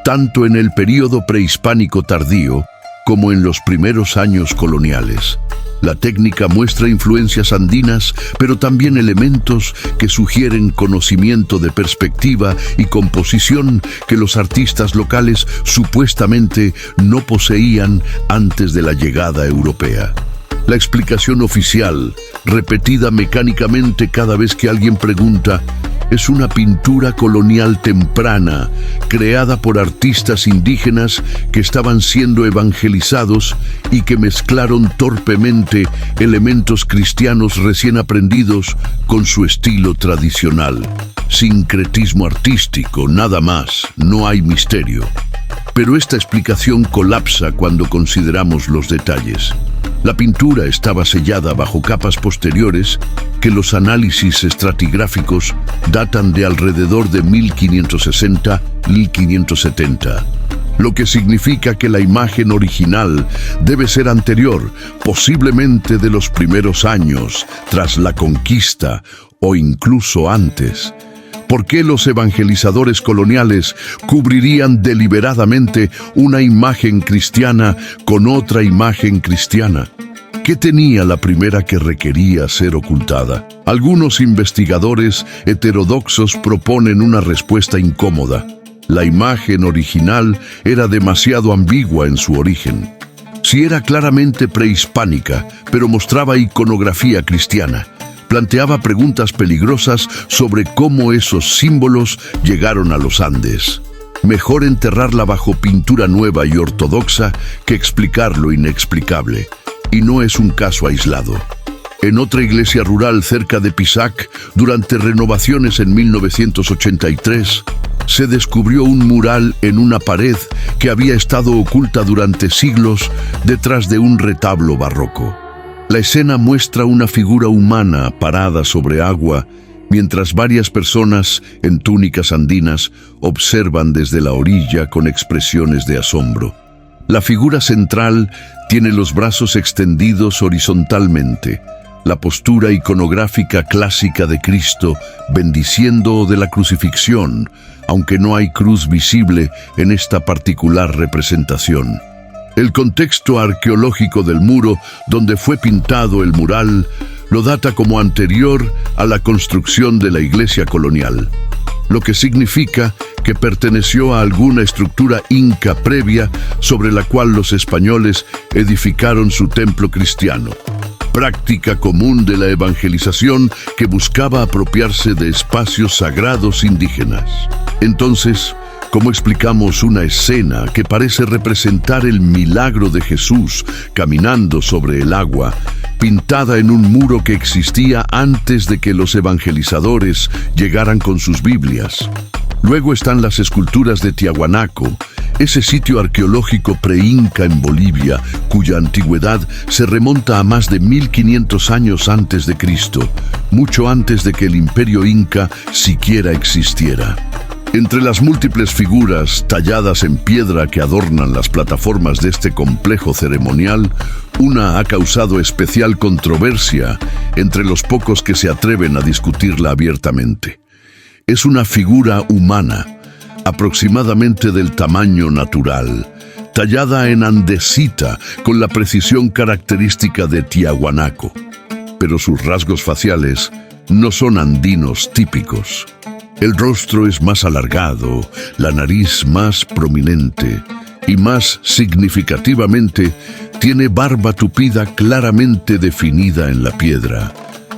tanto en el período prehispánico tardío como en los primeros años coloniales. La técnica muestra influencias andinas, pero también elementos que sugieren conocimiento de perspectiva y composición que los artistas locales supuestamente no poseían antes de la llegada europea. La explicación oficial, repetida mecánicamente cada vez que alguien pregunta, es una pintura colonial temprana, creada por artistas indígenas que estaban siendo evangelizados y que mezclaron torpemente elementos cristianos recién aprendidos con su estilo tradicional. Sincretismo artístico, nada más, no hay misterio. Pero esta explicación colapsa cuando consideramos los detalles. La pintura estaba sellada bajo capas posteriores que los análisis estratigráficos datan de alrededor de 1560-1570, lo que significa que la imagen original debe ser anterior, posiblemente de los primeros años tras la conquista o incluso antes. ¿Por qué los evangelizadores coloniales cubrirían deliberadamente una imagen cristiana con otra imagen cristiana? ¿Qué tenía la primera que requería ser ocultada? Algunos investigadores heterodoxos proponen una respuesta incómoda. La imagen original era demasiado ambigua en su origen. Si era claramente prehispánica, pero mostraba iconografía cristiana, planteaba preguntas peligrosas sobre cómo esos símbolos llegaron a los Andes. Mejor enterrarla bajo pintura nueva y ortodoxa que explicar lo inexplicable. Y no es un caso aislado. En otra iglesia rural cerca de Pisac, durante renovaciones en 1983, se descubrió un mural en una pared que había estado oculta durante siglos detrás de un retablo barroco. La escena muestra una figura humana parada sobre agua, mientras varias personas en túnicas andinas observan desde la orilla con expresiones de asombro. La figura central tiene los brazos extendidos horizontalmente, la postura iconográfica clásica de Cristo bendiciendo de la crucifixión, aunque no hay cruz visible en esta particular representación. El contexto arqueológico del muro donde fue pintado el mural lo data como anterior a la construcción de la iglesia colonial, lo que significa que perteneció a alguna estructura inca previa sobre la cual los españoles edificaron su templo cristiano. Práctica común de la evangelización que buscaba apropiarse de espacios sagrados indígenas. Entonces, ¿cómo explicamos una escena que parece representar el milagro de Jesús caminando sobre el agua, pintada en un muro que existía antes de que los evangelizadores llegaran con sus Biblias? Luego están las esculturas de Tiahuanaco, ese sitio arqueológico pre-inca en Bolivia, cuya antigüedad se remonta a más de 1500 años antes de Cristo, mucho antes de que el imperio inca siquiera existiera. Entre las múltiples figuras talladas en piedra que adornan las plataformas de este complejo ceremonial, una ha causado especial controversia entre los pocos que se atreven a discutirla abiertamente. Es una figura humana, aproximadamente del tamaño natural, tallada en andesita con la precisión característica de Tiahuanaco. Pero sus rasgos faciales no son andinos típicos. El rostro es más alargado, la nariz más prominente y más significativamente tiene barba tupida claramente definida en la piedra.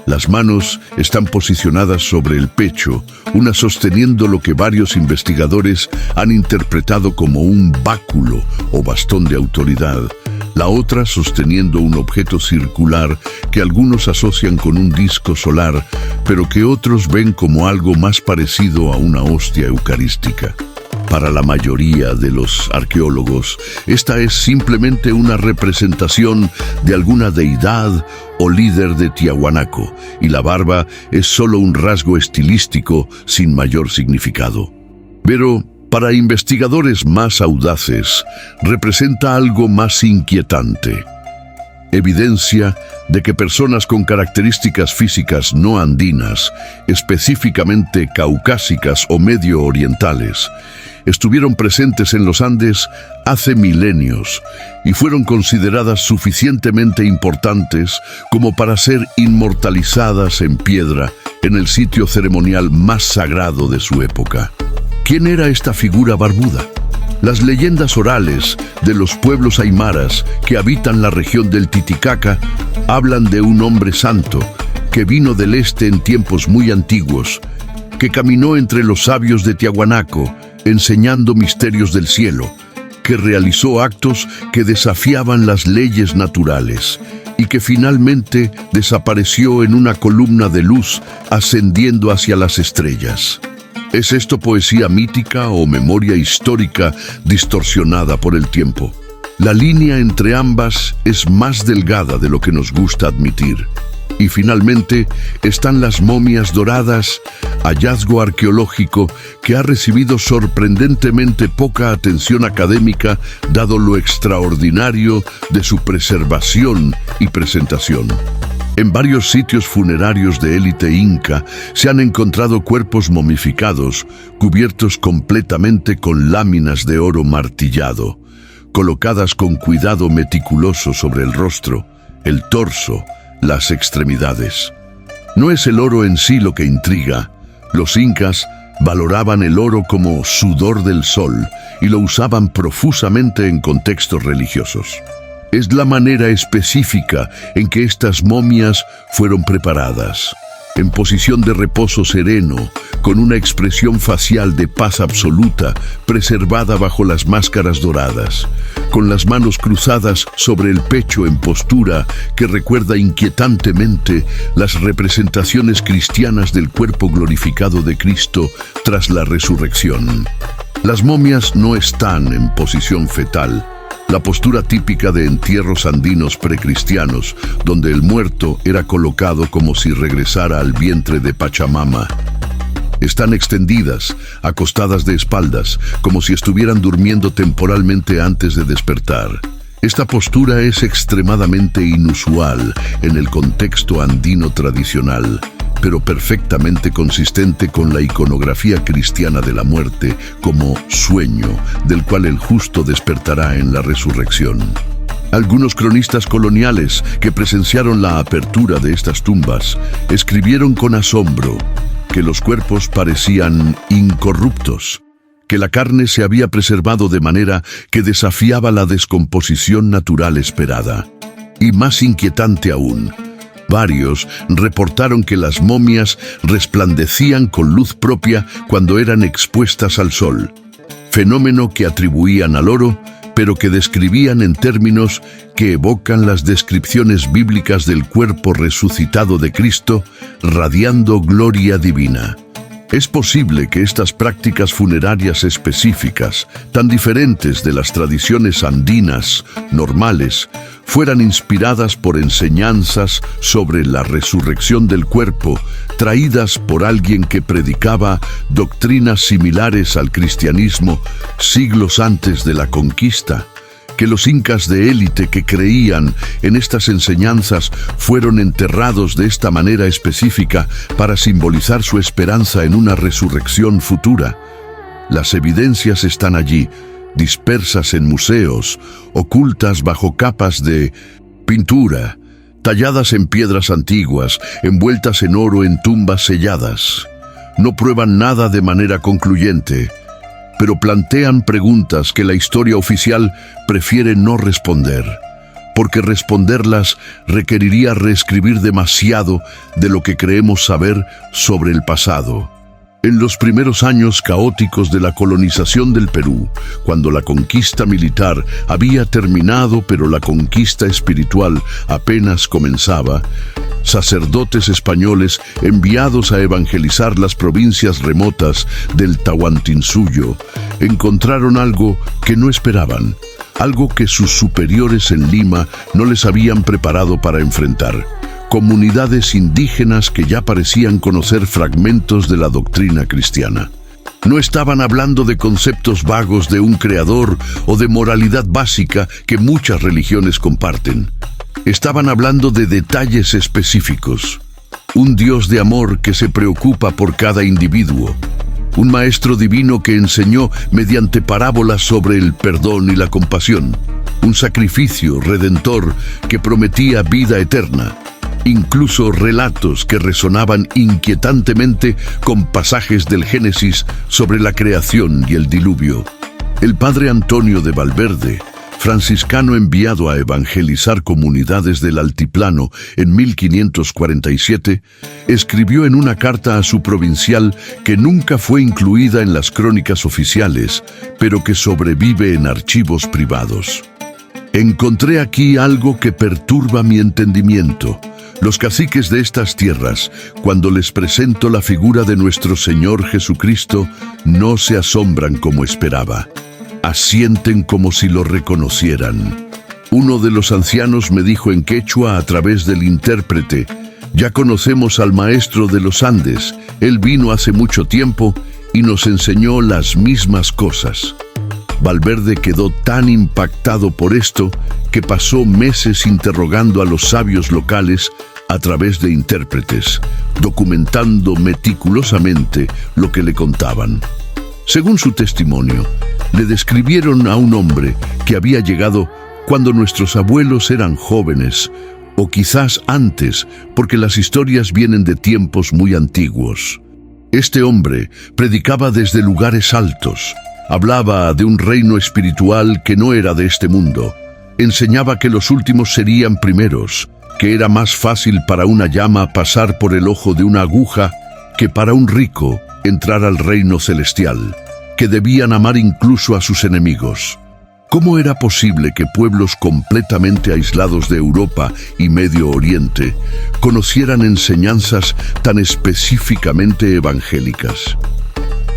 Las manos están posicionadas sobre el pecho, una sosteniendo lo que varios investigadores han interpretado como un báculo o bastón de autoridad, la otra sosteniendo un objeto circular que algunos asocian con un disco solar, pero que otros ven como algo más parecido a una hostia eucarística. Para la mayoría de los arqueólogos, esta es simplemente una representación de alguna deidad o líder de Tiahuanaco, y la barba es solo un rasgo estilístico sin mayor significado. Pero para investigadores más audaces, representa algo más inquietante. Evidencia de que personas con características físicas no andinas, específicamente caucásicas o medio orientales, estuvieron presentes en los Andes hace milenios y fueron consideradas suficientemente importantes como para ser inmortalizadas en piedra en el sitio ceremonial más sagrado de su época. ¿Quién era esta figura barbuda? Las leyendas orales de los pueblos aymaras que habitan la región del Titicaca hablan de un hombre santo que vino del este en tiempos muy antiguos, que caminó entre los sabios de Tiahuanaco enseñando misterios del cielo, que realizó actos que desafiaban las leyes naturales y que finalmente desapareció en una columna de luz ascendiendo hacia las estrellas. ¿Es esto poesía mítica o memoria histórica distorsionada por el tiempo? La línea entre ambas es más delgada de lo que nos gusta admitir. Y finalmente están las momias doradas, hallazgo arqueológico que ha recibido sorprendentemente poca atención académica dado lo extraordinario de su preservación y presentación. En varios sitios funerarios de élite inca se han encontrado cuerpos momificados, cubiertos completamente con láminas de oro martillado, colocadas con cuidado meticuloso sobre el rostro, el torso, las extremidades. No es el oro en sí lo que intriga. Los incas valoraban el oro como sudor del sol y lo usaban profusamente en contextos religiosos. Es la manera específica en que estas momias fueron preparadas, en posición de reposo sereno, con una expresión facial de paz absoluta, preservada bajo las máscaras doradas, con las manos cruzadas sobre el pecho en postura que recuerda inquietantemente las representaciones cristianas del cuerpo glorificado de Cristo tras la resurrección. Las momias no están en posición fetal, la postura típica de entierros andinos precristianos, donde el muerto era colocado como si regresara al vientre de Pachamama. Están extendidas, acostadas de espaldas, como si estuvieran durmiendo temporalmente antes de despertar. Esta postura es extremadamente inusual en el contexto andino tradicional, pero perfectamente consistente con la iconografía cristiana de la muerte como sueño, del cual el justo despertará en la resurrección. Algunos cronistas coloniales que presenciaron la apertura de estas tumbas escribieron con asombro que los cuerpos parecían incorruptos, que la carne se había preservado de manera que desafiaba la descomposición natural esperada. Y más inquietante aún, varios reportaron que las momias resplandecían con luz propia cuando eran expuestas al sol, fenómeno que atribuían al oro, pero que describían en términos que evocan las descripciones bíblicas del cuerpo resucitado de Cristo, radiando gloria divina. Es posible que estas prácticas funerarias específicas, tan diferentes de las tradiciones andinas normales, fueran inspiradas por enseñanzas sobre la resurrección del cuerpo, traídas por alguien que predicaba doctrinas similares al cristianismo siglos antes de la conquista. Que los incas de élite que creían en estas enseñanzas fueron enterrados de esta manera específica para simbolizar su esperanza en una resurrección futura. Las evidencias están allí, dispersas en museos, ocultas bajo capas de pintura, talladas en piedras antiguas, envueltas en oro en tumbas selladas. No prueban nada de manera concluyente, pero plantean preguntas que la historia oficial prefiere no responder. porque responderlas requeriría reescribir demasiado de lo que creemos saber sobre el pasado. En los primeros años caóticos de la colonización del Perú, cuando la conquista militar había terminado pero la conquista espiritual apenas comenzaba, sacerdotes españoles enviados a evangelizar las provincias remotas del Tahuantinsuyo encontraron algo que no esperaban, algo que sus superiores en Lima no les habían preparado para enfrentar. Comunidades indígenas que ya parecían conocer fragmentos de la doctrina cristiana. No estaban hablando de conceptos vagos de un creador o de moralidad básica que muchas religiones comparten. Estaban hablando de detalles específicos. Un Dios de amor que se preocupa por cada individuo. Un maestro divino que enseñó mediante parábolas sobre el perdón y la compasión. Un sacrificio redentor que prometía vida eterna. Incluso relatos que resonaban inquietantemente con pasajes del Génesis sobre la creación y el diluvio. El padre Antonio de Valverde, franciscano enviado a evangelizar comunidades del altiplano en 1547, escribió en una carta a su provincial que nunca fue incluida en las crónicas oficiales, pero que sobrevive en archivos privados. Encontré aquí algo que perturba mi entendimiento. Los caciques de estas tierras, cuando les presento la figura de nuestro Señor Jesucristo, no se asombran como esperaba. Asienten como si lo reconocieran. Uno de los ancianos me dijo en quechua a través del intérprete: ya conocemos al maestro de los Andes, él vino hace mucho tiempo y nos enseñó las mismas cosas. Valverde quedó tan impactado por esto que pasó meses interrogando a los sabios locales a través de intérpretes, documentando meticulosamente lo que le contaban. Según su testimonio, le describieron a un hombre que había llegado cuando nuestros abuelos eran jóvenes, o quizás antes, porque las historias vienen de tiempos muy antiguos. Este hombre predicaba desde lugares altos, hablaba de un reino espiritual que no era de este mundo, enseñaba que los últimos serían primeros, que era más fácil para una llama pasar por el ojo de una aguja que para un rico entrar al reino celestial, que debían amar incluso a sus enemigos. ¿Cómo era posible que pueblos completamente aislados de Europa y Medio Oriente conocieran enseñanzas tan específicamente evangélicas?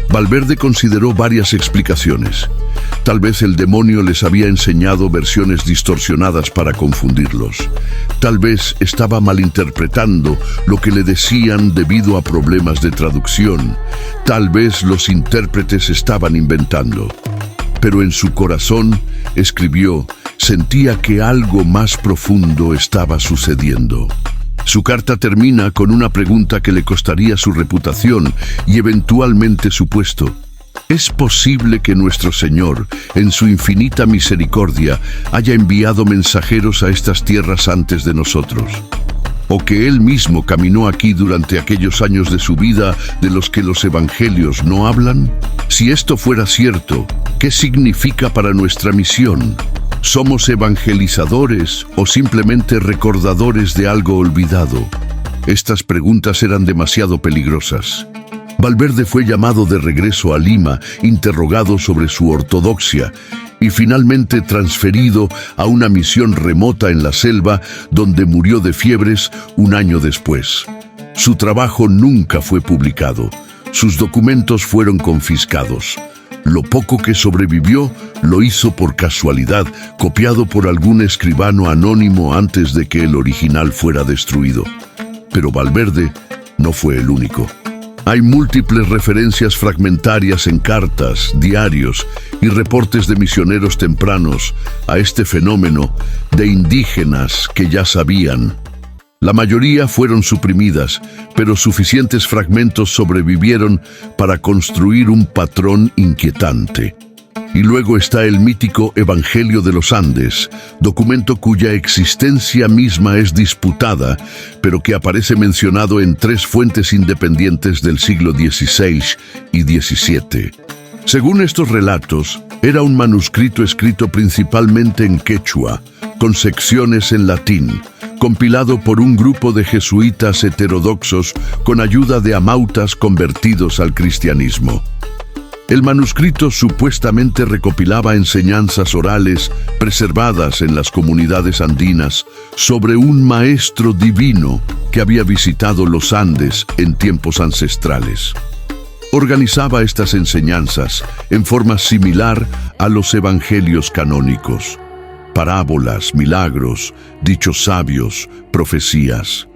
Valverde consideró varias explicaciones. Tal vez el demonio les había enseñado versiones distorsionadas para confundirlos. Tal vez estaba malinterpretando lo que le decían debido a problemas de traducción. Tal vez los intérpretes estaban inventando. Pero en su corazón, escribió, sentía que algo más profundo estaba sucediendo. Su carta termina con una pregunta que le costaría su reputación y eventualmente su puesto. ¿Es posible que nuestro Señor, en su infinita misericordia, haya enviado mensajeros a estas tierras antes de nosotros? ¿O que Él mismo caminó aquí durante aquellos años de su vida de los que los evangelios no hablan? Si esto fuera cierto, ¿qué significa para nuestra misión? ¿Somos evangelizadores o simplemente recordadores de algo olvidado? Estas preguntas eran demasiado peligrosas. Valverde fue llamado de regreso a Lima, interrogado sobre su ortodoxia y finalmente transferido a una misión remota en la selva donde murió de fiebres un año después. Su trabajo nunca fue publicado. Sus documentos fueron confiscados. Lo poco que sobrevivió lo hizo por casualidad, copiado por algún escribano anónimo antes de que el original fuera destruido. Pero Valverde no fue el único. Hay múltiples referencias fragmentarias en cartas, diarios y reportes de misioneros tempranos a este fenómeno de indígenas que ya sabían. La mayoría fueron suprimidas, pero suficientes fragmentos sobrevivieron para construir un patrón inquietante. Y luego está el mítico Evangelio de los Andes, documento cuya existencia misma es disputada, pero que aparece mencionado en 3 fuentes independientes del siglo XVI y XVII. Según estos relatos, Era un manuscrito escrito principalmente en quechua, con secciones en latín, compilado por un grupo de jesuitas heterodoxos con ayuda de amautas convertidos al cristianismo. El manuscrito supuestamente recopilaba enseñanzas orales preservadas en las comunidades andinas sobre un maestro divino que había visitado los Andes en tiempos ancestrales. Organizaba estas enseñanzas en forma similar a los evangelios canónicos: parábolas, milagros, dichos sabios, profecías.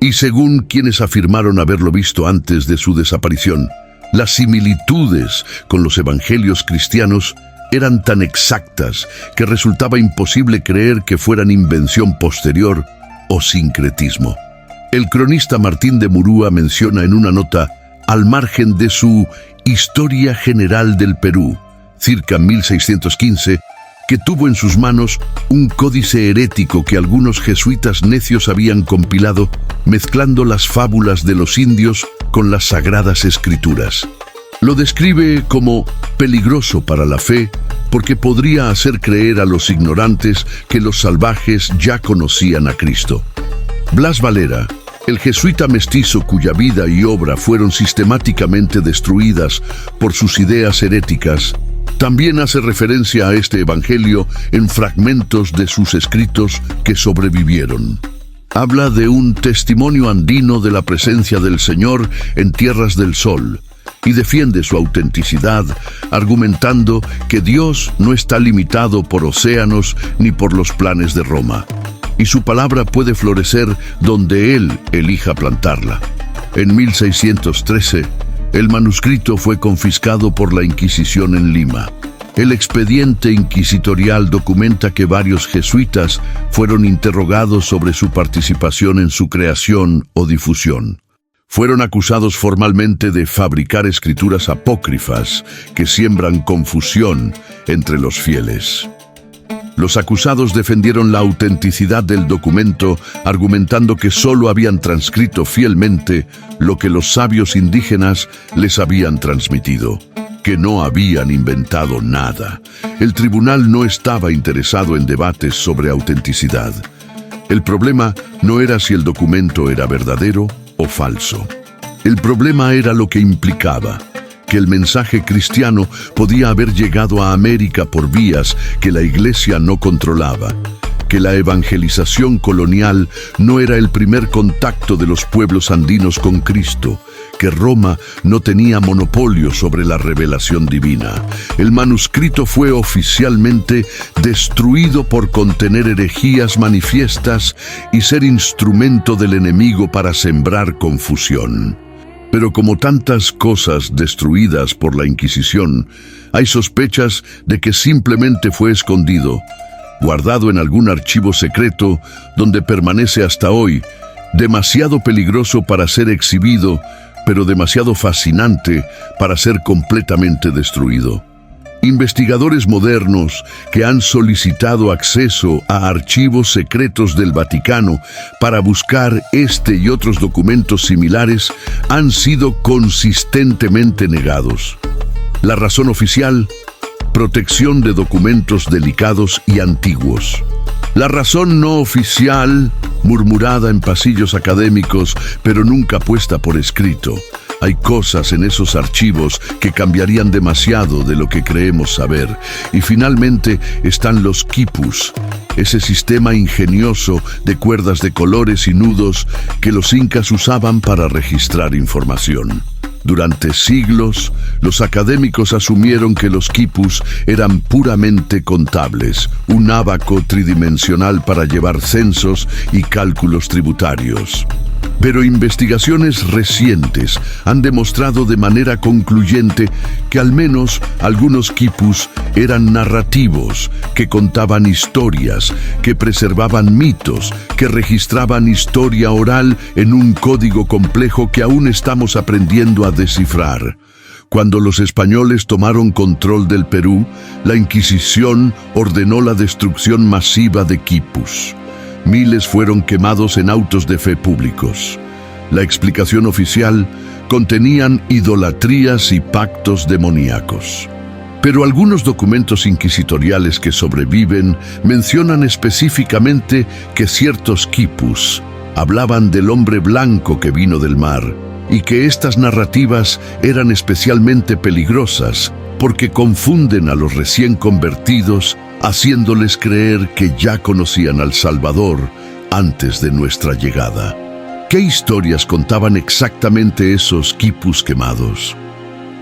Y según quienes afirmaron haberlo visto antes de su desaparición, las similitudes con los evangelios cristianos eran tan exactas que resultaba imposible creer que fueran invención posterior o sincretismo. El cronista Martín de Murúa menciona en una nota, al margen de su Historia General del Perú, circa 1615, que tuvo en sus manos un códice herético que algunos jesuitas necios habían compilado, mezclando las fábulas de los indios con las sagradas escrituras. Lo describe como peligroso para la fe porque podría hacer creer a los ignorantes que los salvajes ya conocían a Cristo. Blas Valera, el jesuita mestizo cuya vida y obra fueron sistemáticamente destruidas por sus ideas heréticas, también hace referencia a este evangelio en fragmentos de sus escritos que sobrevivieron. Habla de un testimonio andino de la presencia del Señor en Tierras del Sol y defiende su autenticidad, argumentando que Dios no está limitado por océanos ni por los planes de Roma, y su palabra puede florecer donde Él elija plantarla. En 1613, el manuscrito fue confiscado por la Inquisición en Lima. El expediente inquisitorial documenta que varios jesuitas fueron interrogados sobre su participación en su creación o difusión. Fueron acusados formalmente de fabricar escrituras apócrifas que siembran confusión entre los fieles. Los acusados defendieron la autenticidad del documento, argumentando que solo habían transcrito fielmente lo que los sabios indígenas les habían transmitido, que no habían inventado nada. El tribunal no estaba interesado en debates sobre autenticidad. El problema no era si el documento era verdadero o falso. El problema era lo que implicaba: que el mensaje cristiano podía haber llegado a América por vías que la Iglesia no controlaba, que la evangelización colonial no era el primer contacto de los pueblos andinos con Cristo, que Roma no tenía monopolio sobre la revelación divina. El manuscrito fue oficialmente destruido por contener herejías manifiestas y ser instrumento del enemigo para sembrar confusión. Pero como tantas cosas destruidas por la Inquisición, hay sospechas de que simplemente fue escondido, guardado en algún archivo secreto donde permanece hasta hoy, demasiado peligroso para ser exhibido, pero demasiado fascinante para ser completamente destruido. Investigadores modernos que han solicitado acceso a archivos secretos del Vaticano para buscar este y otros documentos similares han sido consistentemente negados. La razón oficial: protección de documentos delicados y antiguos. La razón no oficial, murmurada en pasillos académicos, pero nunca puesta por escrito: hay cosas en esos archivos que cambiarían demasiado de lo que creemos saber. Y finalmente están los quipus, ese sistema ingenioso de cuerdas de colores y nudos que los incas usaban para registrar información. Durante siglos, los académicos asumieron que los quipus eran puramente contables, un ábaco tridimensional para llevar censos y cálculos tributarios. Pero investigaciones recientes han demostrado de manera concluyente que al menos algunos quipus eran narrativos, que contaban historias, que preservaban mitos, que registraban historia oral en un código complejo que aún estamos aprendiendo a descifrar. Cuando los españoles tomaron control del Perú, la Inquisición ordenó la destrucción masiva de quipus. Miles fueron quemados en autos de fe públicos. La explicación oficial: contenían idolatrías y pactos demoníacos. Pero algunos documentos inquisitoriales que sobreviven mencionan específicamente que ciertos quipus hablaban del hombre blanco que vino del mar y que estas narrativas eran especialmente peligrosas porque confunden a los recién convertidos, haciéndoles creer que ya conocían al Salvador antes de nuestra llegada. ¿Qué historias contaban exactamente esos quipus quemados?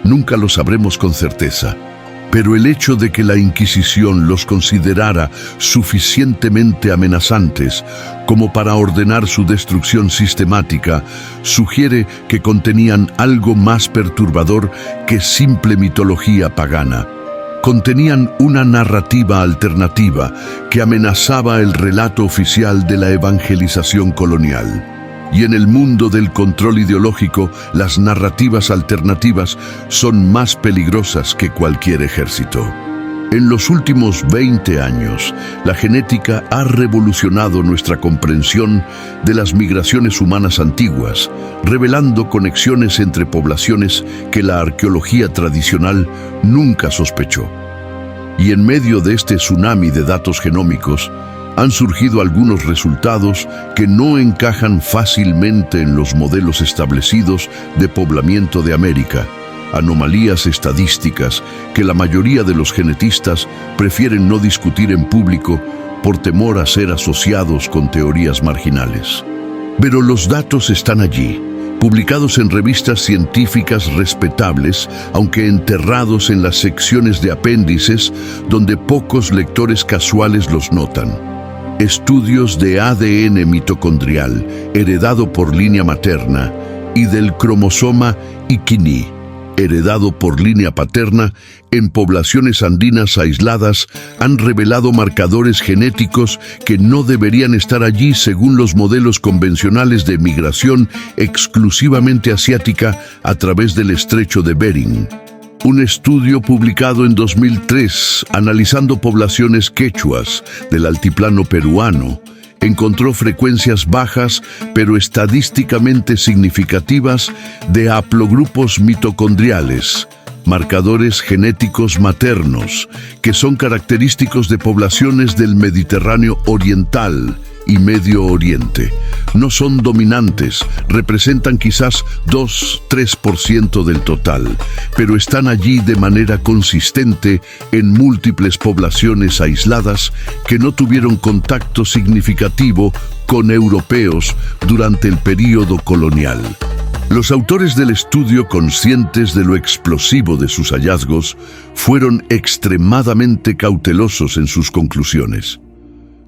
Nunca lo sabremos con certeza, pero el hecho de que la Inquisición los considerara suficientemente amenazantes como para ordenar su destrucción sistemática sugiere que contenían algo más perturbador que simple mitología pagana. Contenían una narrativa alternativa que amenazaba el relato oficial de la evangelización colonial. Y en el mundo del control ideológico, las narrativas alternativas son más peligrosas que cualquier ejército. En los últimos 20 años, la genética ha revolucionado nuestra comprensión de las migraciones humanas antiguas, revelando conexiones entre poblaciones que la arqueología tradicional nunca sospechó. Y en medio de este tsunami de datos genómicos, han surgido algunos resultados que no encajan fácilmente en los modelos establecidos de poblamiento de América, anomalías estadísticas que la mayoría de los genetistas prefieren no discutir en público por temor a ser asociados con teorías marginales. Pero los datos están allí, publicados en revistas científicas respetables, aunque enterrados en las secciones de apéndices donde pocos lectores casuales los notan. Estudios de ADN mitocondrial, heredado por línea materna, y del cromosoma Y, heredado por línea paterna, en poblaciones andinas aisladas, han revelado marcadores genéticos que no deberían estar allí según los modelos convencionales de migración exclusivamente asiática a través del estrecho de Bering. Un estudio publicado en 2003, analizando poblaciones quechuas del altiplano peruano, encontró frecuencias bajas, pero estadísticamente significativas, de haplogrupos mitocondriales, marcadores genéticos maternos, que son característicos de poblaciones del Mediterráneo oriental y Medio Oriente. No son dominantes, representan quizás 2-3% del total, pero están allí de manera consistente en múltiples poblaciones aisladas que no tuvieron contacto significativo con europeos durante el período colonial. Los autores del estudio, conscientes de lo explosivo de sus hallazgos, fueron extremadamente cautelosos en sus conclusiones.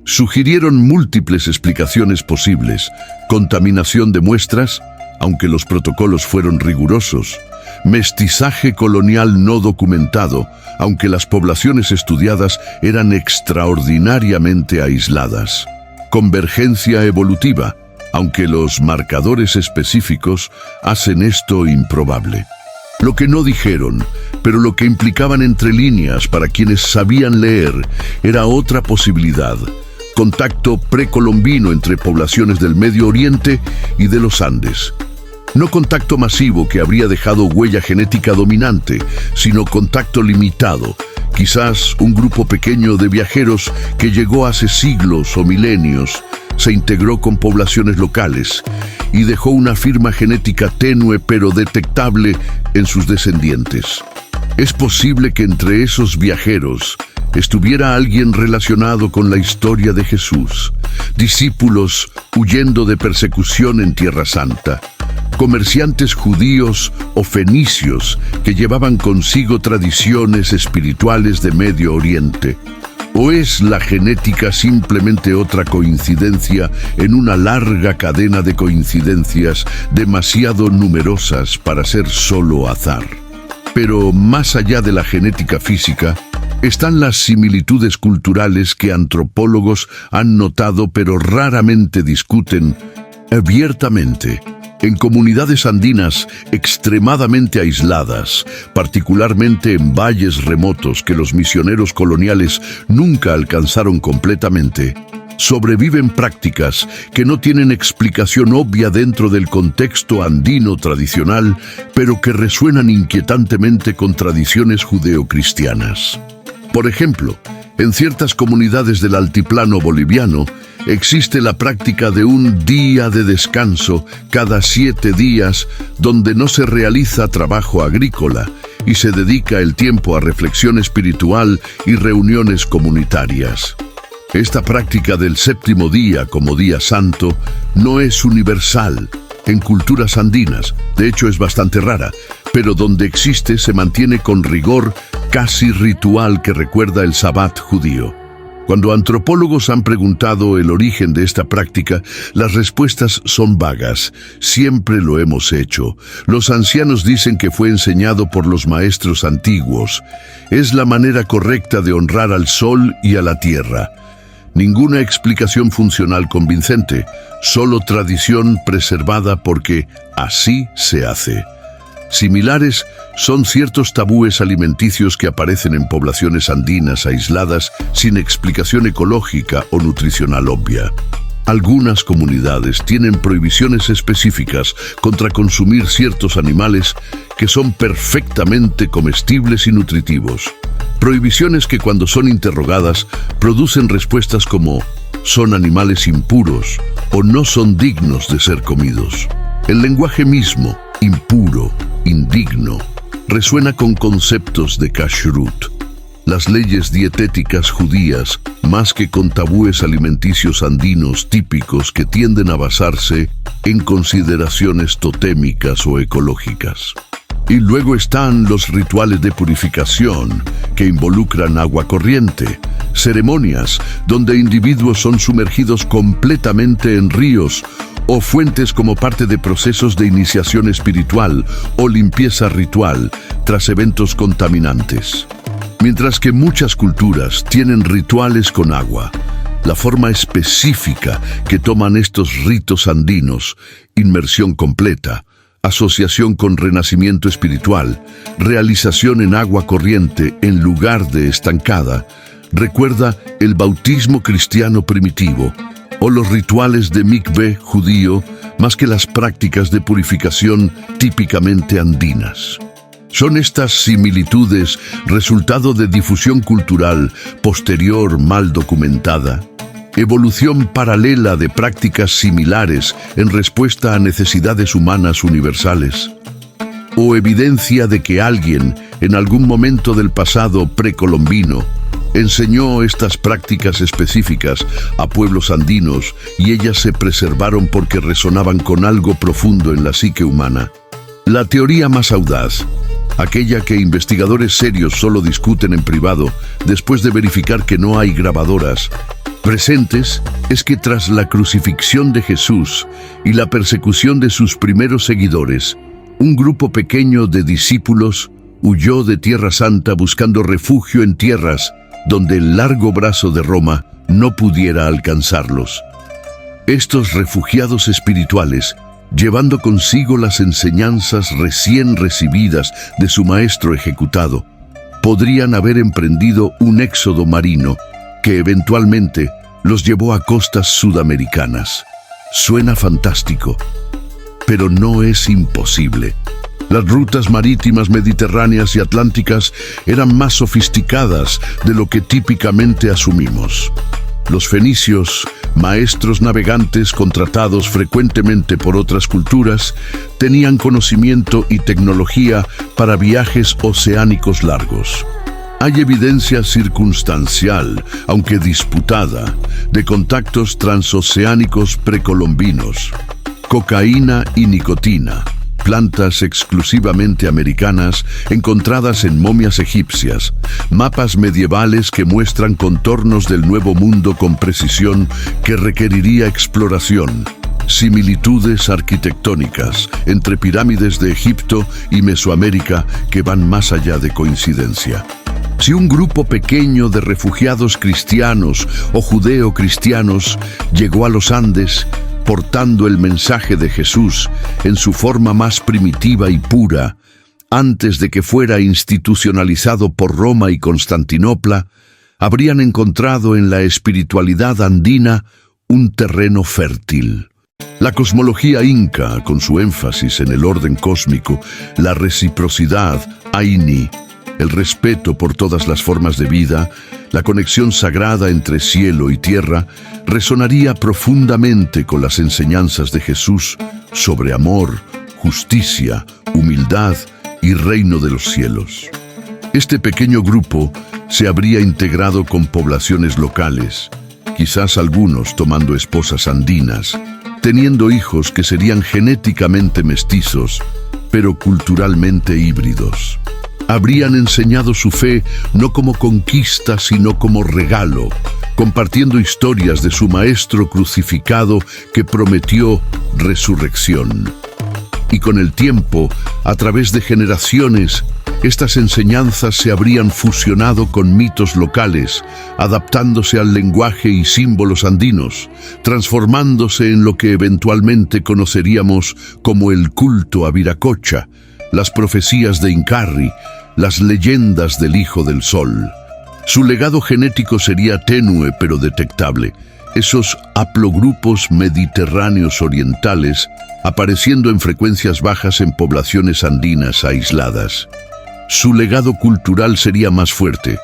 Sugirieron múltiples explicaciones posibles: contaminación de muestras, aunque los protocolos fueron rigurosos; mestizaje colonial no documentado, aunque las poblaciones estudiadas eran extraordinariamente aisladas; convergencia evolutiva, aunque los marcadores específicos hacen esto improbable. Lo que no dijeron, pero lo que implicaban entre líneas para quienes sabían leer, era otra posibilidad: contacto precolombino entre poblaciones del Medio Oriente y de los Andes. No contacto masivo que habría dejado huella genética dominante, sino contacto limitado, quizás un grupo pequeño de viajeros que llegó hace siglos o milenios, se integró con poblaciones locales y dejó una firma genética tenue pero detectable en sus descendientes. Es posible que entre esos viajeros estuviera alguien relacionado con la historia de Jesús, discípulos huyendo de persecución en Tierra Santa, comerciantes judíos o fenicios que llevaban consigo tradiciones espirituales de Medio Oriente. ¿O es la genética simplemente otra coincidencia en una larga cadena de coincidencias demasiado numerosas para ser solo azar? Pero más allá de la genética física, están las similitudes culturales que antropólogos han notado pero raramente discuten abiertamente. En comunidades andinas extremadamente aisladas, particularmente en valles remotos que los misioneros coloniales nunca alcanzaron completamente, Sobreviven prácticas que no tienen explicación obvia dentro del contexto andino tradicional, pero que resuenan inquietantemente con tradiciones judeocristianas. Por ejemplo, en ciertas comunidades del altiplano boliviano, existe la práctica de un día de descanso cada 7 días donde no se realiza trabajo agrícola y se dedica el tiempo a reflexión espiritual y reuniones comunitarias. Esta práctica del séptimo día como día santo no es universal en culturas andinas, de hecho es bastante rara, pero donde existe se mantiene con rigor casi ritual que recuerda el Sabbat judío. Cuando antropólogos han preguntado el origen de esta práctica, las respuestas son vagas. Siempre lo hemos hecho. Los ancianos dicen que fue enseñado por los maestros antiguos. Es la manera correcta de honrar al sol y a la tierra. Ninguna explicación funcional convincente, solo tradición preservada porque así se hace. Similares son ciertos tabúes alimenticios que aparecen en poblaciones andinas aisladas sin explicación ecológica o nutricional obvia. Algunas comunidades tienen prohibiciones específicas contra consumir ciertos animales que son perfectamente comestibles y nutritivos. Prohibiciones que cuando son interrogadas producen respuestas como «son animales impuros» o «no son dignos de ser comidos». El lenguaje mismo, impuro, indigno, resuena con conceptos de kashrut. Las leyes dietéticas judías, más que con tabúes alimenticios andinos típicos que tienden a basarse en consideraciones totémicas o ecológicas. Y luego están los rituales de purificación, que involucran agua corriente, ceremonias donde individuos son sumergidos completamente en ríos o fuentes como parte de procesos de iniciación espiritual o limpieza ritual tras eventos contaminantes. Mientras que muchas culturas tienen rituales con agua, la forma específica que toman estos ritos andinos, inmersión completa, asociación con renacimiento espiritual, realización en agua corriente en lugar de estancada, recuerda el bautismo cristiano primitivo o los rituales de mikvé judío más que las prácticas de purificación típicamente andinas. ¿Son estas similitudes resultado de difusión cultural posterior mal documentada? ¿Evolución paralela de prácticas similares en respuesta a necesidades humanas universales? ¿O evidencia de que alguien, en algún momento del pasado precolombino, enseñó estas prácticas específicas a pueblos andinos y ellas se preservaron porque resonaban con algo profundo en la psique humana? La teoría más audaz, aquella que investigadores serios solo discuten en privado después de verificar que no hay grabadoras presentes, es que tras la crucifixión de Jesús y la persecución de sus primeros seguidores, un grupo pequeño de discípulos huyó de Tierra Santa buscando refugio en tierras donde el largo brazo de Roma no pudiera alcanzarlos. Estos refugiados espirituales, llevando consigo las enseñanzas recién recibidas de su maestro ejecutado, podrían haber emprendido un éxodo marino que eventualmente los llevó a costas sudamericanas. Suena fantástico, pero no es imposible. Las rutas marítimas mediterráneas y atlánticas eran más sofisticadas de lo que típicamente asumimos. Los fenicios, maestros navegantes contratados frecuentemente por otras culturas, tenían conocimiento y tecnología para viajes oceánicos largos. Hay evidencia circunstancial, aunque disputada, de contactos transoceánicos precolombinos. Cocaína y nicotina, plantas exclusivamente americanas encontradas en momias egipcias, mapas medievales que muestran contornos del Nuevo Mundo con precisión que requeriría exploración, similitudes arquitectónicas entre pirámides de Egipto y Mesoamérica que van más allá de coincidencia. Si un grupo pequeño de refugiados cristianos o judeo-cristianos llegó a los Andes portando el mensaje de Jesús en su forma más primitiva y pura, antes de que fuera institucionalizado por Roma y Constantinopla, habrían encontrado en la espiritualidad andina un terreno fértil. La cosmología inca, con su énfasis en el orden cósmico, la reciprocidad, Aini, el respeto por todas las formas de vida, la conexión sagrada entre cielo y tierra, resonaría profundamente con las enseñanzas de Jesús sobre amor, justicia, humildad y reino de los cielos. Este pequeño grupo se habría integrado con poblaciones locales, quizás algunos tomando esposas andinas, teniendo hijos que serían genéticamente mestizos, pero culturalmente híbridos. Habrían enseñado su fe no como conquista, sino como regalo, compartiendo historias de su maestro crucificado que prometió resurrección. Y con el tiempo, a través de generaciones, estas enseñanzas se habrían fusionado con mitos locales, adaptándose al lenguaje y símbolos andinos, transformándose en lo que eventualmente conoceríamos como el culto a Viracocha, las profecías de Incarri, las leyendas del Hijo del Sol. Su legado genético sería tenue pero detectable, esos haplogrupos mediterráneos orientales apareciendo en frecuencias bajas en poblaciones andinas aisladas. Su legado cultural sería más fuerte.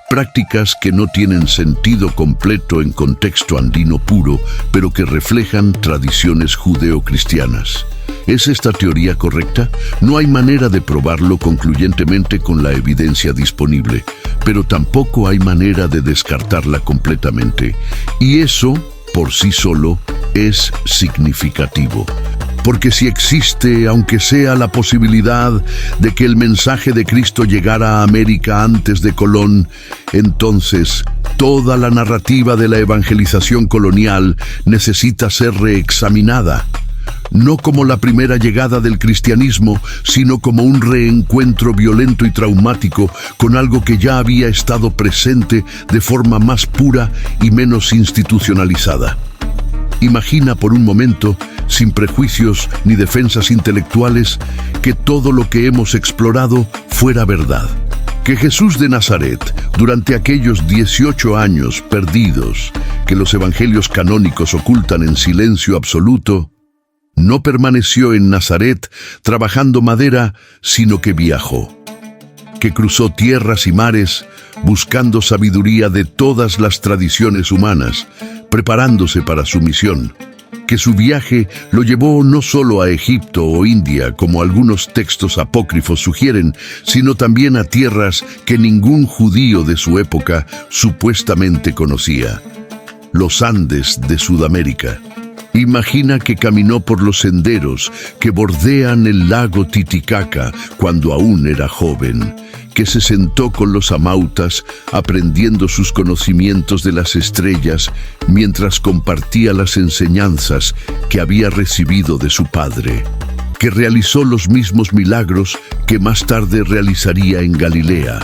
Prácticas que no tienen sentido completo en contexto andino puro, pero que reflejan tradiciones judeo-cristianas. ¿Es esta teoría correcta? No hay manera de probarlo concluyentemente con la evidencia disponible, pero tampoco hay manera de descartarla completamente. Y eso, por sí solo, es significativo. Porque si existe, aunque sea la posibilidad de que el mensaje de Cristo llegara a América antes de Colón, entonces toda la narrativa de la evangelización colonial necesita ser reexaminada. No como la primera llegada del cristianismo, sino como un reencuentro violento y traumático con algo que ya había estado presente de forma más pura y menos institucionalizada. Imagina por un momento, sin prejuicios ni defensas intelectuales, que todo lo que hemos explorado fuera verdad. Que Jesús de Nazaret, durante aquellos 18 años perdidos que los evangelios canónicos ocultan en silencio absoluto, no permaneció en Nazaret trabajando madera, sino que viajó. Que cruzó tierras y mares buscando sabiduría de todas las tradiciones humanas, preparándose para su misión. Que su viaje lo llevó no solo a Egipto o India, como algunos textos apócrifos sugieren, sino también a tierras que ningún judío de su época supuestamente conocía. Los Andes de Sudamérica. Imagina que caminó por los senderos que bordean el lago Titicaca cuando aún era joven, que se sentó con los amautas aprendiendo sus conocimientos de las estrellas mientras compartía las enseñanzas que había recibido de su padre, que realizó los mismos milagros que más tarde realizaría en Galilea,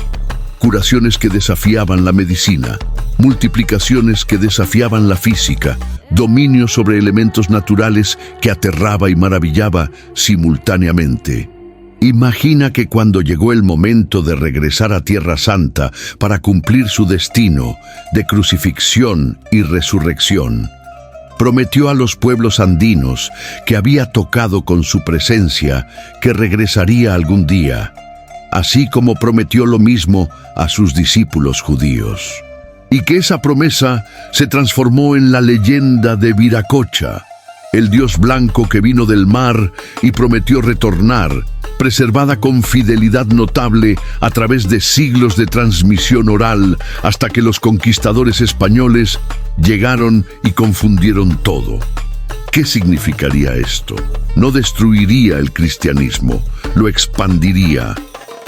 curaciones que desafiaban la medicina, multiplicaciones que desafiaban la física, dominio sobre elementos naturales que aterraba y maravillaba simultáneamente. Imagina que cuando llegó el momento de regresar a Tierra Santa para cumplir su destino de crucifixión y resurrección, prometió a los pueblos andinos que había tocado con su presencia que regresaría algún día, así como prometió lo mismo a sus discípulos judíos. Y que esa promesa se transformó en la leyenda de Viracocha, el dios blanco que vino del mar y prometió retornar, preservada con fidelidad notable a través de siglos de transmisión oral hasta que los conquistadores españoles llegaron y confundieron todo. ¿Qué significaría esto? No destruiría el cristianismo, lo expandiría,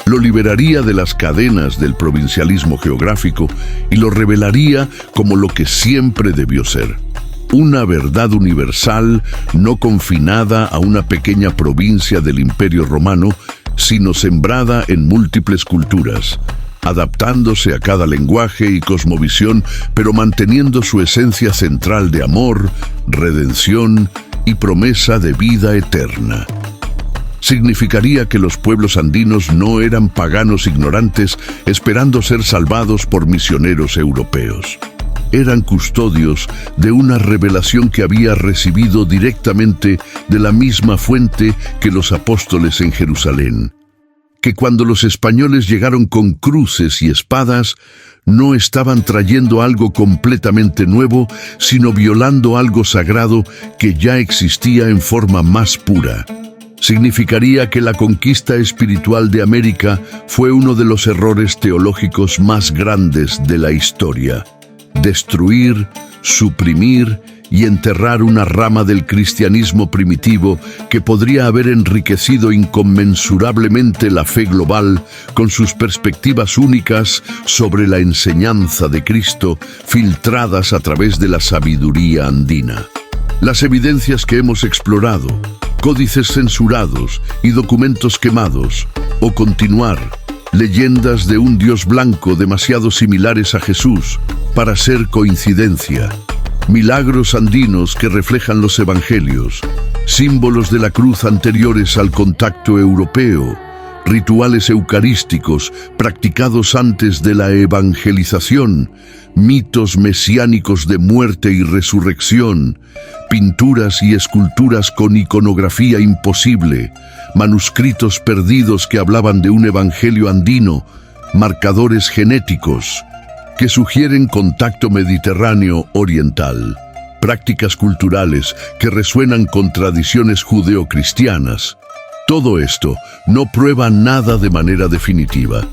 lo liberaría de las cadenas del provincialismo geográfico y lo revelaría como lo que siempre debió ser. Una verdad universal no confinada a una pequeña provincia del Imperio Romano, sino sembrada en múltiples culturas, adaptándose a cada lenguaje y cosmovisión, pero manteniendo su esencia central de amor, redención y promesa de vida eterna. Significaría que los pueblos andinos no eran paganos ignorantes esperando ser salvados por misioneros europeos. Eran custodios de una revelación que había recibido directamente de la misma fuente que los apóstoles en Jerusalén. Que cuando los españoles llegaron con cruces y espadas, no estaban trayendo algo completamente nuevo, sino violando algo sagrado que ya existía en forma más pura. Significaría que la conquista espiritual de América fue uno de los errores teológicos más grandes de la historia. Destruir, suprimir y enterrar una rama del cristianismo primitivo que podría haber enriquecido inconmensurablemente la fe global con sus perspectivas únicas sobre la enseñanza de Cristo, filtradas a través de la sabiduría andina. Las evidencias que hemos explorado, códices censurados y documentos quemados, o continuar, leyendas de un Dios blanco demasiado similares a Jesús para ser coincidencia, milagros andinos que reflejan los evangelios, símbolos de la cruz anteriores al contacto europeo, rituales eucarísticos practicados antes de la evangelización, mitos mesiánicos de muerte y resurrección, pinturas y esculturas con iconografía imposible, manuscritos perdidos que hablaban de un evangelio andino, marcadores genéticos que sugieren contacto mediterráneo oriental, prácticas culturales que resuenan con tradiciones judeocristianas. Todo esto no prueba nada de manera definitiva.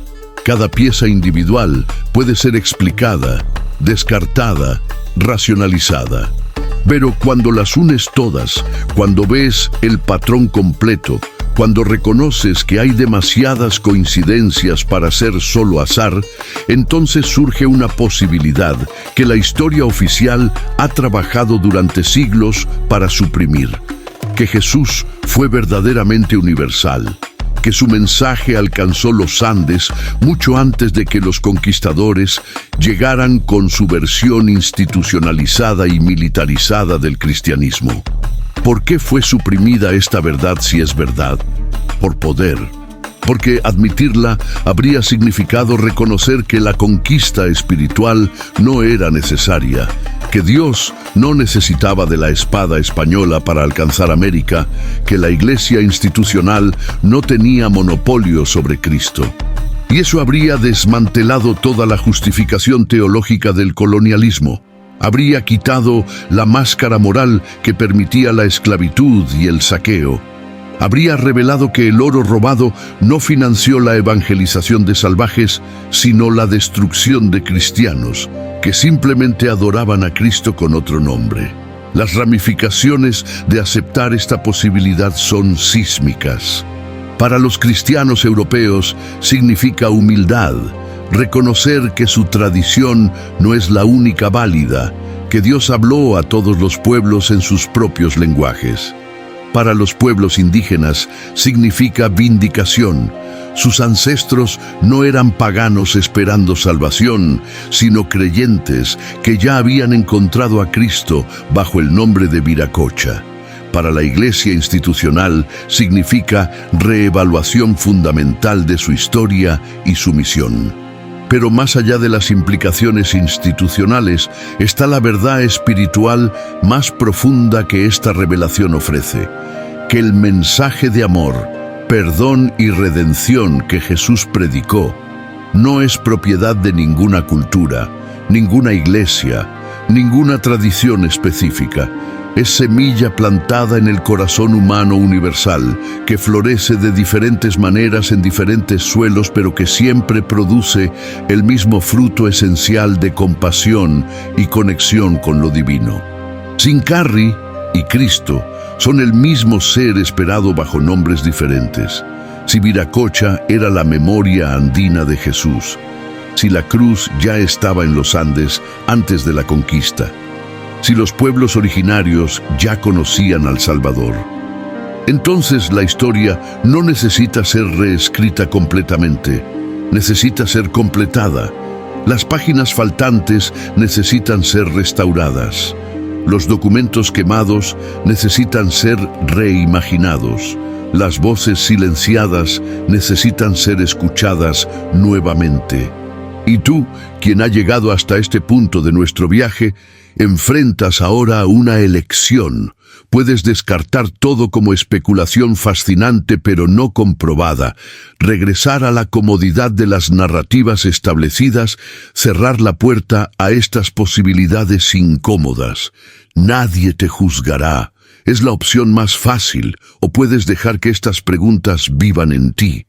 Cada pieza individual puede ser explicada, descartada, racionalizada. Pero cuando las unes todas, cuando ves el patrón completo, cuando reconoces que hay demasiadas coincidencias para ser solo azar, entonces surge una posibilidad que la historia oficial ha trabajado durante siglos para suprimir. Que Jesús fue verdaderamente universal, que su mensaje alcanzó los Andes mucho antes de que los conquistadores llegaran con su versión institucionalizada y militarizada del cristianismo. ¿Por qué fue suprimida esta verdad si es verdad? Por poder. Porque admitirla habría significado reconocer que la conquista espiritual no era necesaria, que Dios no necesitaba de la espada española para alcanzar América, que la Iglesia institucional no tenía monopolio sobre Cristo. Y eso habría desmantelado toda la justificación teológica del colonialismo. Habría quitado la máscara moral que permitía la esclavitud y el saqueo. Habría revelado que el oro robado no financió la evangelización de salvajes, sino la destrucción de cristianos, que simplemente adoraban a Cristo con otro nombre. Las ramificaciones de aceptar esta posibilidad son sísmicas. Para los cristianos europeos significa humildad, reconocer que su tradición no es la única válida, que Dios habló a todos los pueblos en sus propios lenguajes. Para los pueblos indígenas significa vindicación. Sus ancestros no eran paganos esperando salvación, sino creyentes que ya habían encontrado a Cristo bajo el nombre de Viracocha. Para la Iglesia institucional significa reevaluación fundamental de su historia y su misión. Pero más allá de las implicaciones institucionales está la verdad espiritual más profunda que esta revelación ofrece, que el mensaje de amor, perdón y redención que Jesús predicó no es propiedad de ninguna cultura, ninguna iglesia, ninguna tradición específica. Es semilla plantada en el corazón humano universal, que florece de diferentes maneras en diferentes suelos, pero que siempre produce el mismo fruto esencial de compasión y conexión con lo divino. Sincarri y Cristo son el mismo ser esperado bajo nombres diferentes. Si Viracocha era la memoria andina de Jesús, si la cruz ya estaba en los Andes antes de la conquista, si los pueblos originarios ya conocían al Salvador, entonces la historia no necesita ser reescrita completamente, necesita ser completada. Las páginas faltantes necesitan ser restauradas. Los documentos quemados necesitan ser reimaginados. Las voces silenciadas necesitan ser escuchadas nuevamente. Y tú, quien ha llegado hasta este punto de nuestro viaje, enfrentas ahora una elección. Puedes descartar todo como especulación fascinante pero no comprobada, regresar a la comodidad de las narrativas establecidas, cerrar la puerta a estas posibilidades incómodas. Nadie te juzgará. Es la opción más fácil, o puedes dejar que estas preguntas vivan en ti.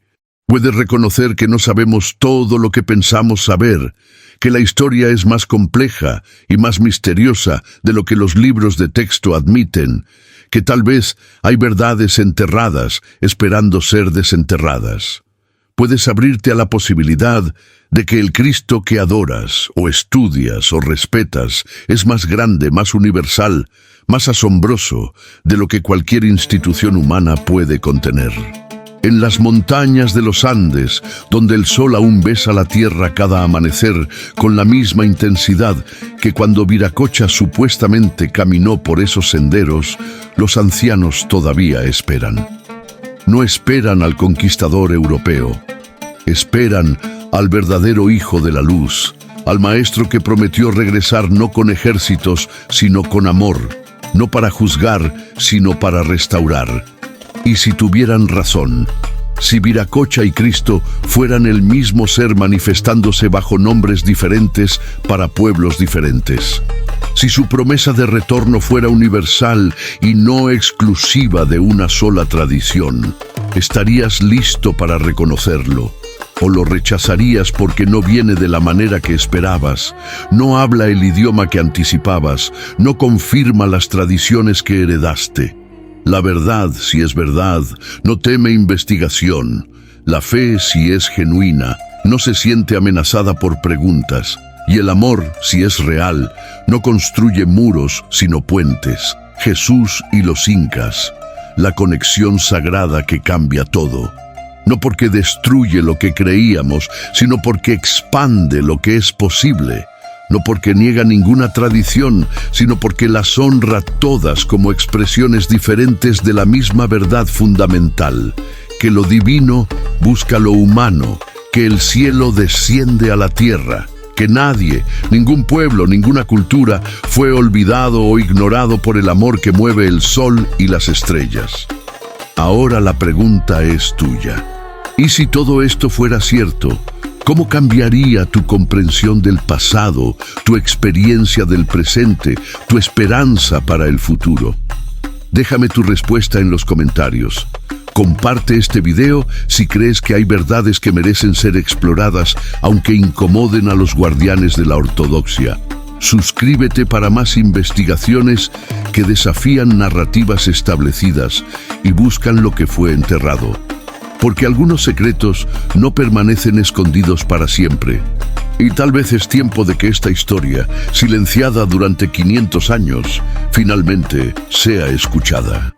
Puedes reconocer que no sabemos todo lo que pensamos saber, que la historia es más compleja y más misteriosa de lo que los libros de texto admiten, que tal vez hay verdades enterradas esperando ser desenterradas. Puedes abrirte a la posibilidad de que el Cristo que adoras, o estudias, o respetas, es más grande, más universal, más asombroso de lo que cualquier institución humana puede contener. En las montañas de los Andes, donde el sol aún besa la tierra cada amanecer con la misma intensidad que cuando Viracocha supuestamente caminó por esos senderos, los ancianos todavía esperan. No esperan al conquistador europeo, esperan al verdadero hijo de la luz, al maestro que prometió regresar no con ejércitos, sino con amor, no para juzgar, sino para restaurar. Y si tuvieran razón, si Viracocha y Cristo fueran el mismo ser manifestándose bajo nombres diferentes para pueblos diferentes, si su promesa de retorno fuera universal y no exclusiva de una sola tradición, ¿estarías listo para reconocerlo? ¿O lo rechazarías porque no viene de la manera que esperabas, no habla el idioma que anticipabas, no confirma las tradiciones que heredaste? La verdad, si es verdad, no teme investigación. La fe, si es genuina, no se siente amenazada por preguntas. Y el amor, si es real, no construye muros, sino puentes. Jesús y los incas, la conexión sagrada que cambia todo. No porque destruye lo que creíamos, sino porque expande lo que es posible. No porque niega ninguna tradición, sino porque las honra todas como expresiones diferentes de la misma verdad fundamental, que lo divino busca lo humano, que el cielo desciende a la tierra, que nadie, ningún pueblo, ninguna cultura fue olvidado o ignorado por el amor que mueve el sol y las estrellas. Ahora la pregunta es tuya. ¿Y si todo esto fuera cierto? ¿Cómo cambiaría tu comprensión del pasado, tu experiencia del presente, tu esperanza para el futuro? Déjame tu respuesta en los comentarios. Comparte este video si crees que hay verdades que merecen ser exploradas, aunque incomoden a los guardianes de la ortodoxia. Suscríbete para más investigaciones que desafían narrativas establecidas y buscan lo que fue enterrado. Porque algunos secretos no permanecen escondidos para siempre. Y tal vez es tiempo de que esta historia, silenciada durante 500 años, finalmente sea escuchada.